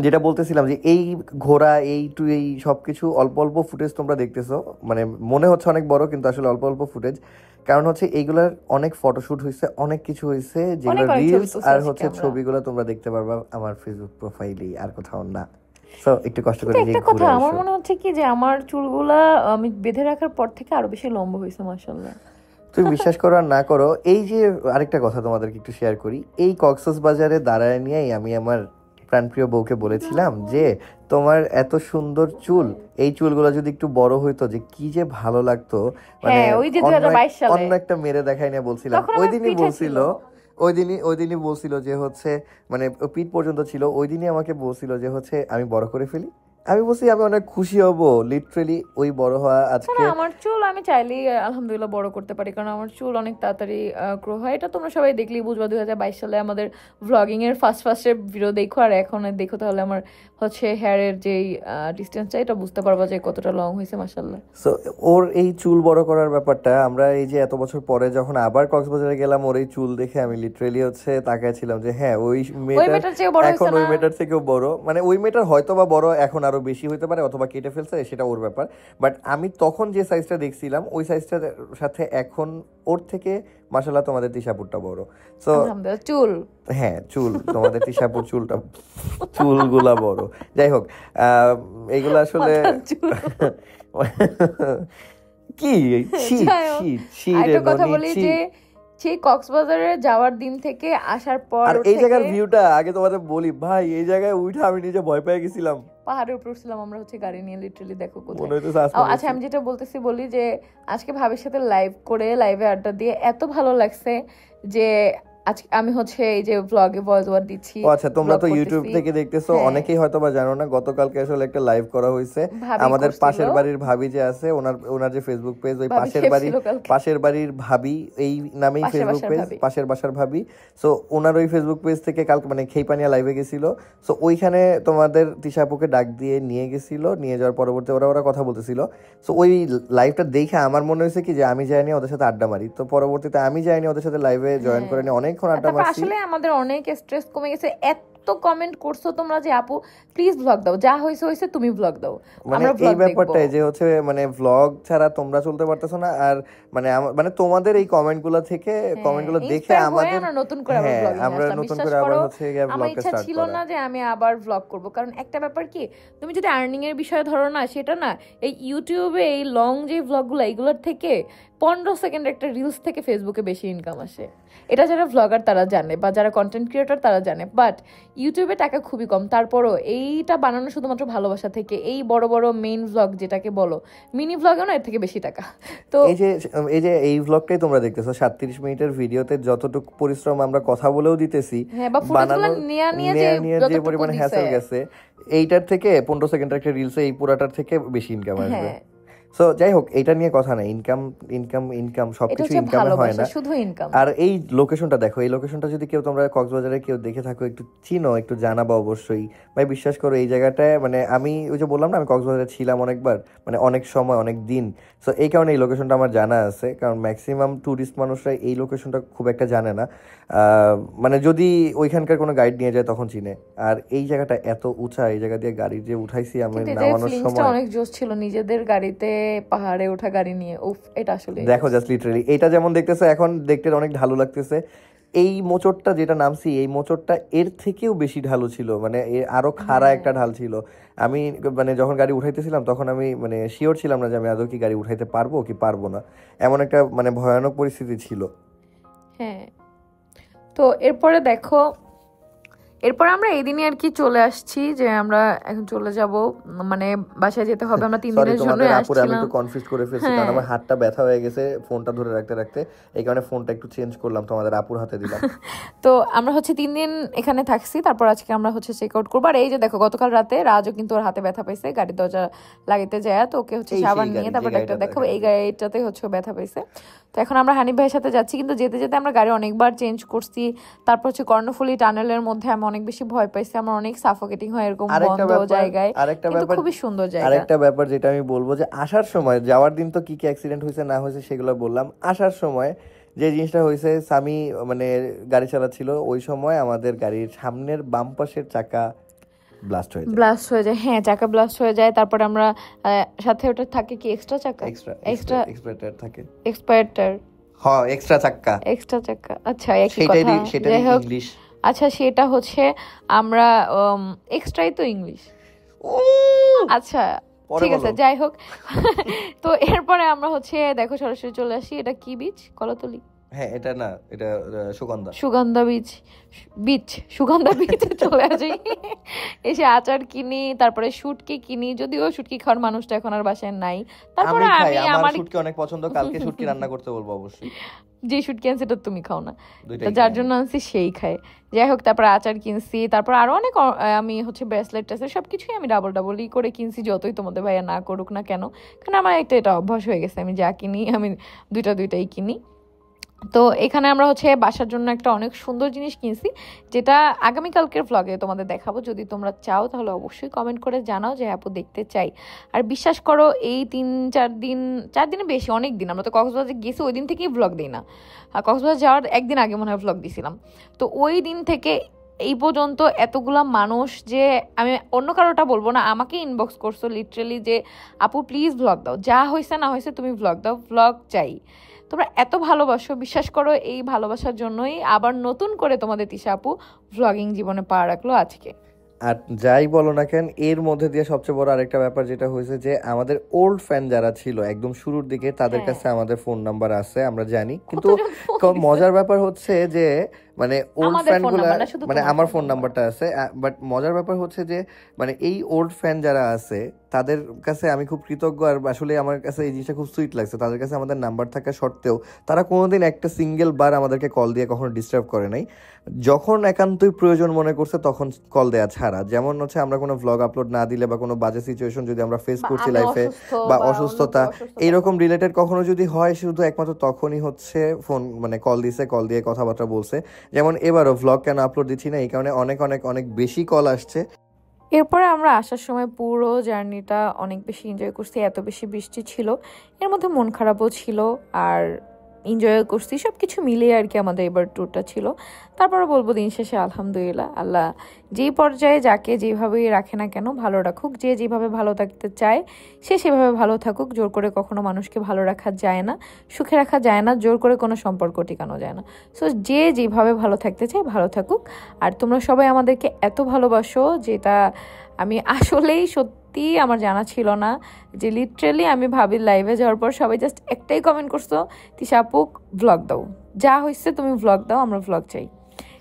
যেটা বলতেছিলাম যে এই ঘোড়া এই সবকিছু অল্প অল্প ফুটেজ তোমরা দেখতেছো, মানে মনে হচ্ছে অনেক বড়, কিন্তু আসলে অল্প অল্প ফুটেজ। কারণ হচ্ছে এইগুলার অনেক ফটোশুট হয়েছে, অনেক কিছু হয়েছে, যেগুলো রিলস আর হচ্ছে ছবিগুলো তোমরা দেখতে পারবা আমার ফেসবুক প্রোফাইলে, আর কোথাও না। সো একটু কষ্ট করে একটা কথা, আমার মনে হচ্ছে কি যে আমার চুলগুলা আমি বেঁধে রাখার পর থেকে আরো বেশি লম্বা হয়েছে, মাশাআল্লাহ। তুমি বিশ্বাস করো আর না করো, এই যে আরেকটা কথা তোমাদেরকে একটু শেয়ার করি, এই কক্সবাজারে দাঁড়ায় নিয়েই আমি আমার প্রাণপ্রিয় বউকে বলেছিলাম যে তোমার এত সুন্দর চুল, এই চুলগুলো যদি একটু বড় হইতো যে কি যে ভালো লাগতো। মানে ওই যে 2022 সালে অন্য একটা মেরে দেখাই না বলছিলাম, ওই দিনই বলছিল যে হচ্ছে মানে পিঠ পর্যন্ত ছিল, ওই দিনই আমাকে বলছিল যে হচ্ছে আমি বড় করে ফেলি। আমি বলছি আমি অনেক খুশি হব, লিটারেলি ওই বড় হওয়া আজকে। আমার চুল আমি চাইলেই আলহামদুলিল্লাহ বড় করতে পারি, কারণ আমার চুল অনেক তাড়াতাড়ি গ্রো হয়। এটা তোমরা সবাই দেখলেই বুঝবা, 2022 সালে আমাদের ভ্লগিং এর ফার্স্টের ভিডিও দেখো আর এখন দেখো, তাহলে আমার হচ্ছে হেয়ারের যেই ডিস্টেন্সটা এটা বুঝতে পারবা যে কতটা লং হয়েছে, মাশাআল্লাহ। সো ওর এই চুল বড় করার ব্যাপারটা, আমরা এই যে এত বছর পরে যখন আবার কক্সবাজারে গেলাম, ওর এই চুল দেখে আমি লিটারেলি হচ্ছে তাকাইছিলাম যে হ্যাঁ ওই মেয়েটার এখন ওই মেয়েটার থেকেও বড়, মানে ওই মেয়েটার হয়তো বা বড় এখন আরো বেশি হইতে পারে, অথবা কেটে ফেলছে, সেটা ওর ব্যাপার। বাট আমি তখন যে সাইজটা দেখছিলাম ওই সাইজটার সাথে এখন ওর থেকে মাশাআল্লাহ তোমাদের তিশাপুরটা বড়। সো চুল, হ্যাঁ চুল, তোমাদের তিশাপুর চুলগুলা বড়। যাই হোক, এইগুলো আসলে কি কথা বলি যে সেই কক্সবাজারে যাওয়ার দিন থেকে আসার পর, আর এই জায়গার ভিউটা আগে তোমাদের বলি ভাই, এই জায়গায় উঠে আমি নিজে ভয় পেয়ে গেছিলাম। পাহাড়ের উপর উঠছিলাম আমরা হচ্ছে গাড়ি নিয়ে, লিটারালি দেখো কোথায়। মনে হইতেছে আচ্ছা আমি যেটা বলি যে আজকে ভাবির সাথে লাইভে আড্ডা দিয়ে এত ভালো লাগছে যে আজকে আমি হচ্ছে এই যে ব্লগে ভয়েস ওভার দিচ্ছি। আচ্ছা তোমরা তো ইউটিউব থেকে দেখতেছো, অনেকেই হয়তো বা জানো না, গতকালকে আসলে একটা লাইভ করা হয়েছে আমাদের পাশের বাড়ির ভাবি যে আছে, ওনার যে ফেসবুক পেজ, ওই পাশের বাড়ির ভাবি এই নামেই ফেসবুক পেজ, পাশের বাসার ভাবি। সো ওনার ওই ফেসবুক পেজ থেকে কালকে মানে খেইপানিয়া লাইভে গেছিল। সো ওইখানে তোমাদের তিশা আপুকে ডাক দিয়ে নিয়ে গেছিল, নিয়ে যাওয়ার পরবর্তী ওরা কথা বলতেছিল। সো ওই লাইভটা দেখে আমার মনে হয়েছে কি যে আমি যাইনি ওদের সাথে আড্ডা মারি, তো পরবর্তীতে আমি যাইনি ওদের সাথে লাইভে জয়েন করে নিয়ে অনেকক্ষণ আড্ডা মারছি। আসলে আমাদের অনেক স্ট্রেস কমে গেছে। এত কমেন্ট করছো তোমরা যে আপু প্লিজ ব্লগ দাও, যা হয়েছে তুমি ব্লগ দাও। মানে এই ব্যাপারটাই যে হচ্ছে মানে ব্লগ ছাড়া তোমরা চলতে পারতেছো না। আর মানে তোমাদের এই কমেন্টগুলো থেকে কমেন্টগুলো দেখে আমাদের নতুন করে আমরা নতুন করে আবার হচ্ছে ব্লগটা স্টার্ট করা। ছিল না যে আমি আবার ব্লগ করব, কারণ একটা ব্যাপার কি, তুমি যদি আর্নিং এর বিষয় ধরো না, সেটা না এই ইউটিউবে এই লং যে ব্লগগুলো এইগুলোর থেকে 15 সেকেন্ড একটা রিলস থেকে ফেসবুকে বেশি ইনকাম আসে। এটা যারা ব্লগার তারা জানে, বা যারা কন্টেন্ট ক্রিয়েটর তারা জানে। বাট ইউটিউবে টাকা খুবই কম। তারপরও এইটা বানানো শুধুমাত্র ভালোবাসা থেকে। এই বড় বড় মেইন ব্লগ যেটাকে বলো, মিনি ব্লগেও না এর থেকে বেশি টাকা। তো এই ব্লগটাই তোমরা দেখতেছো 37 মিনিটের ভিডিওতে যতটুকু পরিশ্রম আমরা কথা বলেও দিতেছি, বানানো নিয়ে যে পরিমাণ হ্যাসেল গেছে, এইটার থেকে 15 সেকেন্ডের একটা রিলসে এই পুরাটার থেকে বেশি ইনকাম আসবে। সো যাই হোক, এটা নিয়ে কথা না, ইনকাম সবকিছু ইনকাম হয় না, শুধু ইনকাম। আর এই লোকেশনটা দেখো, এই লোকেশনটা যদি কেউ তোমরা কক্সবাজারে কেউ দেখে থাকো, একটু চিনো, একটু জানাবা অবশ্যই ভাই। বিশ্বাস করো এই জায়গাটায় মানে আমি ওই যে বললাম না আমি কক্সবাজারে ছিলাম অনেকবার, মানে অনেক সময় অনেক দিন। সো এই কারণে এই লোকেশনটা আমার জানা আছে, কারণ ম্যাক্সিমাম টুরিস্ট মানুষরা এই লোকেশনটা খুব একটা জানে না, মানে যদি ওইখানকার কোনো গাইড নিয়ে যায় তখন চিনে। আর এই জায়গাটা এত উঁচা, এই জায়গা দিয়ে গাড়ি যে উঠাইছি আমি নামানোর সময় অনেক জোশ ছিল, নিজেদের গাড়িতে পাহাড়ে ওঠা গাড়ি নিয়ে। উফ, এটা আসলে দেখো জাস্ট লিটারালি এটা যেমন দেখতেছে এখন দেখতে অনেক ঢালু লাগতেছে, এই মোচড়টা যেটা নামছি এই মোচড়টা এর থেকেও বেশি ঢালু ছিল, মানে আরো খাড়া একটা ঢাল ছিল। আমি মানে যখন গাড়ি উঠাইতেছিলাম তখন আমি মানে শিওর ছিলাম না যে আমি আদৌ কি গাড়ি উঠাইতে পারবো কি পারবো না, এমন একটা মানে ভয়ানক পরিস্থিতি ছিল। হ্যাঁ, তো এরপরে দেখো, এরপর আমরা এই দিনই আর কি চলে আসছি যে আমরা এখন চলে যাব, মানে বাসায় যেতে হবে। আমরা 3 দিনের জন্য আসছিলাম। আমি একটু কনফিউজ করে ফেলছি, কারণ আমার হাতটা ব্যথা হয়ে গেছে ফোনটা ধরে রাখতে রাখতে, এই কারণে ফোনটা একটু চেঞ্জ করলাম, তোমাদের আপুর হাতে দিলাম। তো আমরা হচ্ছে 3 দিন এখানে থাকছি, তারপর আজকে আমরা হচ্ছে চেক আউট করবো। আর এই যে দেখো গতকাল রাতে রাজও কিন্তু ওর হাতে ব্যথা পাইছে গাড়ির দরজা লাগাইতে যায়, তো ওকে হচ্ছে সাবান নিয়ে তারপর একটা দেখো এই গাড়িটাতে হচ্ছে ব্যথা পাইছে। তো এখন আমরা হানিফ ভাইয়ের সাথে যাচ্ছি, কিন্তু যেতে যেতে আমরা গাড়ি অনেকবার চেঞ্জ করছি। তারপর হচ্ছে কর্ণফুলী টানেলের মধ্যে আমি অনেক বেশি ভয় পাইছি, আমার অনেক সাফোকেটিং হয় এরকম বন্ধ জায়গায়, কিন্তু খুবই সুন্দর জায়গা। আরেকটা ব্যাপার যেটা আমি বলবো যে আসার সময়, যাওয়ার দিন তো কি কি অ্যাক্সিডেন্ট হয়েছে না হয়েছে সেগুলো বললাম, আসার সময় যে জিনিসটা হয়েছে, সামি মানে গাড়ি চালাচ্ছিল, ওই সময় আমাদের গাড়ির সামনের বাম পাশের চাকা ব্লাস্ট হয়ে যায়। হ্যাঁ, চাকা ব্লাস্ট হয়ে যায়। তারপর আমরা সাথে ওটা থাকে কি এক্সট্রা চাকা, এক্সপায়ার চাকা। আচ্ছা, একই কথা। যাই হোক, আচ্ছা সেটা হচ্ছে আমরা এক্সট্রাই তো ইংলিশ। আচ্ছা ঠিক আছে, যাই হোক। তো এরপরে আমরা হচ্ছে দেখো সরাসরি চলে আসি। এটা কি বীচ? কলাতলি? হ্যাঁ, এটা না, এটা সুগন্ধা বীচে চলে আসি। এসে আচার কিনি, তারপরে শুটকি কিনি, যদিও শুটকি খাওয়ার মানুষটা এখন আর বাসায় নাই। তারপরে আমার শুটকি অনেক পছন্দ, কালকে শুটকি রান্না করতে বলবো অবশ্যই। যে শুটকি আনছি এটা তুমি খাও না, যার জন্য আনছি সেই খায়। যাই হোক, তারপর আচার কিনছি, তারপর আরো অনেক আমি হচ্ছে ব্রেসলেট টেসলেট সবকিছুই আমি ডাবলই করে কিনছি, যতই তোমাদের ভাইয়া না করুক না কেন, কারণ আমার এটা অভ্যাস হয়ে গেছে, আমি যা কিনি আমি দুইটাই কিনি। তো এখানে আমরা হচ্ছে বাসার জন্য একটা অনেক সুন্দর জিনিস কিনছি, যেটা আগামীকালকের ভ্লগে তোমাদের দেখাবো। যদি তোমরা চাও তাহলে অবশ্যই কমেন্ট করে জানাও যে আপু দেখতে চাই। আর বিশ্বাস করো এই 4 দিনে বেশি, অনেক দিন আমরা তো কক্সবাজার গেছি, ওই দিন থেকেই ভ্লগ দিই না। আর কক্সবাজার যাওয়ার একদিন আগে মনে হয় ভ্লগ দিছিলাম। তো ওই দিন থেকে এই পর্যন্ত এতগুলা মানুষ, যে আমি অন্য কারোটা বলবো না, আমাকে ইনবক্স করছো লিটারালি যে আপু প্লিজ ভ্লগ দাও, যা হয়েছে না হয়েছে তুমি ভ্লগ দাও, ভ্লগ চাই। তোমরা এত ভালোবাসো, বিশ্বাস করো এই ভালোবাসার জন্যই আবার নতুন করে তোমাদের তিশা আপু ভ্লগিং জীবনে পা রাখলো আজকে। আর যাই বলো না কেন, এর মধ্যে দিয়ে সবচেয়ে বড় আরেকটা ব্যাপার যেটা হয়েছে যে আমাদের ওল্ড ফ্যান যারা ছিল একদম শুরুর দিকে, তাদের কাছে আমাদের ফোন নাম্বার আছে, আমরা জানি। কিন্তু মজার ব্যাপার হচ্ছে যে মানে ওল্ড আমাদের ফ্যান phone গুলা, number না, শুধু মানে তোমার আমার phone ফোন নাম্বারটা আছে, বাট মজার ব্যাপার হচ্ছে যে মানে এই ওল্ড ফ্যান যারা আছে তাদের কাছে আমি খুব কৃতজ্ঞ। আর আসলে আমার কাছে এই জিনিসটা খুব সুইট লাগছে, তাদের কাছে আমাদের নাম্বার থাকা সত্ত্বেও তারা কোনোদিন একটা সিঙ্গেল বার আমাদেরকে কল দিয়ে কখনো ডিস্টার্ব করে নাই। যখন একান্তই প্রয়োজন মনে করছে তখন কল দেয়া ছাড়া, যেমন হচ্ছে আমরা কোনো ভ্লগ আপলোড না দিলে বা কোনো বাজে সিচুয়েশন যদি আমরা ফেস বা করছি আমি লাইফে অসুস্থ বা বা অন্য অসুস্থতা কেউ অসুস্থতা এইরকম রিলেটেড কখনো যদি হয়, শুধু একমাত্র তখনই হচ্ছে ফোন মানে কল দিছে, কল দিয়ে কথাবার্তা বলছে। যেমন এবারও ভ্লগ কেন আপলোড দিচ্ছি না, এই কারণে অনেক অনেক অনেক বেশি কল আসছে। এরপরে আমরা আসার সময় পুরো জার্নিটা অনেক বেশি এনজয় করছি, এত বেশি বৃষ্টি ছিল, এর মধ্যে মন খারাপও ছিল আর এনজয় করছি, সব কিছু মিলিয়ে আর কি আমাদের এবার ট্যুরটা ছিল। তারপরে বলবো দিন শেষে আলহামদুলিল্লাহ, আল্লাহ যেই পর্যায়ে যাকে যেভাবেই রাখে না কেন ভালো রাখুক, যে যেভাবে ভালো থাকতে চায় সে সেভাবে ভালো থাকুক। জোর করে কখনো মানুষকে ভালো রাখা যায় না, সুখে রাখা যায় না, জোর করে কোনো সম্পর্ক টিকানো যায় না। সো যে যেভাবে ভালো থাকতে চায় ভালো থাকুক। আর তোমরা সবাই আমাদেরকে এত ভালোবাসো, যেটা আমি আসলেই সত্যি আমার জানা ছিল না, যে লিটারেলি আমি ভাবি লাইভে যাওয়ার পর সবাই জাস্ট একটাই কমেন্ট করছো, তিশা আপু ভ্লগ দাও, যা হয়েছে তুমি ভ্লগ দাও, আমরা ভ্লগ চাই।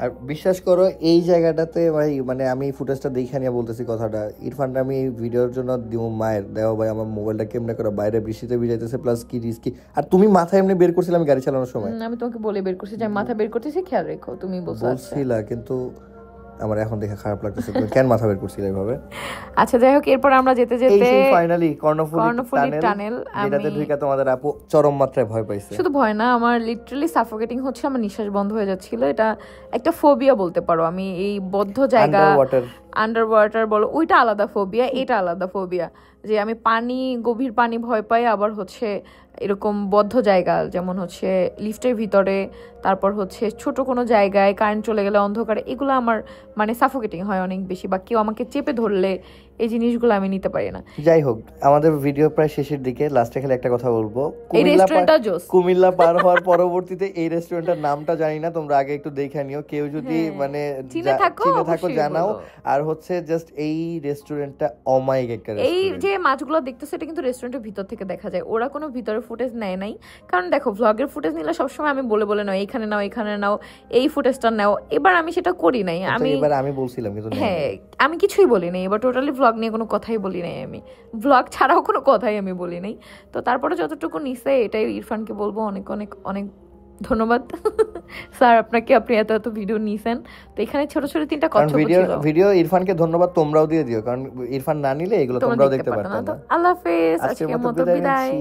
আর বিশ্বাস করো এই জায়গাটাতে ভাই, মানে আমি ফুটেজটা দেখে নিয়ে বলতেছি কথাটা, ইরফানটা আমি এই ভিডিওর জন্য দিব মায়ের দেওয়া ভাই, আমার মোবাইলটা কেমনে করে বাইরে বৃষ্টিতে ভিজাইতেছে, প্লাস কি রিস্কি। আর তুমি মাথা এমনি বের করছিলে আমি গাড়ি চালানোর সময়, আমি তোমাকে বলে বের করছি যে আমি মাথা বের করতেছি, খেয়াল রেখো, তুমি বলছিলা, কিন্তু আমার এখন দেখে খারাপ লাগতেছে, তুমি কেন মাথা বের করছিলে এইভাবে। আচ্ছা যাই হোক, এরপর আমরা যেতে যেতে ফাইনালি কর্ণফুলী টানেল, যেটাতে ঢুকে তোমাদের আপু চরম মাত্রায় ভয় পাইছে। শুধু ভয় না, আমার লিটারালি সাফোকেটিং হচ্ছে, আমার নিঃশ্বাস বন্ধ হয়ে যাচ্ছিল। এটা একটা ফোবিয়া বলতে পারো। আমি এই বদ্ধ জায়গা, আন্ডার ওয়াটার বলো, ওইটা আলাদা ফোবিয়া, এটা আলাদা ফোবিয়া। যে আমি পানি, গভীর পানি ভয় পাই, আবার হচ্ছে এরকম বদ্ধ জায়গা, যেমন হচ্ছে লিফটের ভিতরে, তারপর হচ্ছে ছোট কোনো জায়গায় কারেন্ট চলে গেলে অন্ধকারে, এগুলো আমার মানে সাফোকেটিং হয় অনেক বেশি, বা কেউ আমাকে চেপে ধরলে এই জিনিসগুলো আমি নিতে পারি না। যাই হোক, আমাদের ভিডিও প্রায় শেষের দিকে, লাস্টে খালি একটা কথা বলবো, এই রেস্টুরেন্টটা জোস। কুমিল্লা পার হওয়ার পরবর্তীতে এই রেস্টুরেন্টের নামটা জানি না, তোমরা আগে একটু দেখে নিও, কেউ যদি মানে চিনে থাকো জানাও। আর হচ্ছে জাস্ট এই রেস্টুরেন্টটা অমায়িক একটা এই রেস্টুরেন্ট। যে মাছগুলো দেখতেছো এটা কিন্তু রেস্টুরেন্টের ভিতর থেকে দেখা যায়, ওরা কোনো ভিতরে ফুটেজ নেয় নাই। কারণ দেখো, ভ্লগের ফুটেজ নিলে সবসময় আমি বলে নাও এইখানে নাও, এখানে নাও, এই ফুটেজটা নাও। এবার আমি সেটা করি নাই, আমি বলছিলাম কিন্তু হ্যাঁ, আমি কিছুই বলি নাই এবার, টোটালি ভ্লগ নিয়ে কোনো কথাই বলি নাই, আমি ভ্লগ ছাড়াও কোনো কথাই আমি বলি নাই। তো তারপরে যতটুকু নিছে এটাই ইরফানকে বলবো অনেক অনেক অনেক ধন্যবাদ স্যার আপনাকে, আপনি এত এত ভিডিও নিছেন। তো এখানে ছোট ছোট 3টা কথা ভিডিও ইরফানকে ধন্যবাদ তোমরাও দিয়ে দিও, কারণ ইরফান না নিলে এগুলো তোমরাও দেখতে পারতে না। আল্লাহ হাফেজ, আজকের মতো বিদায়।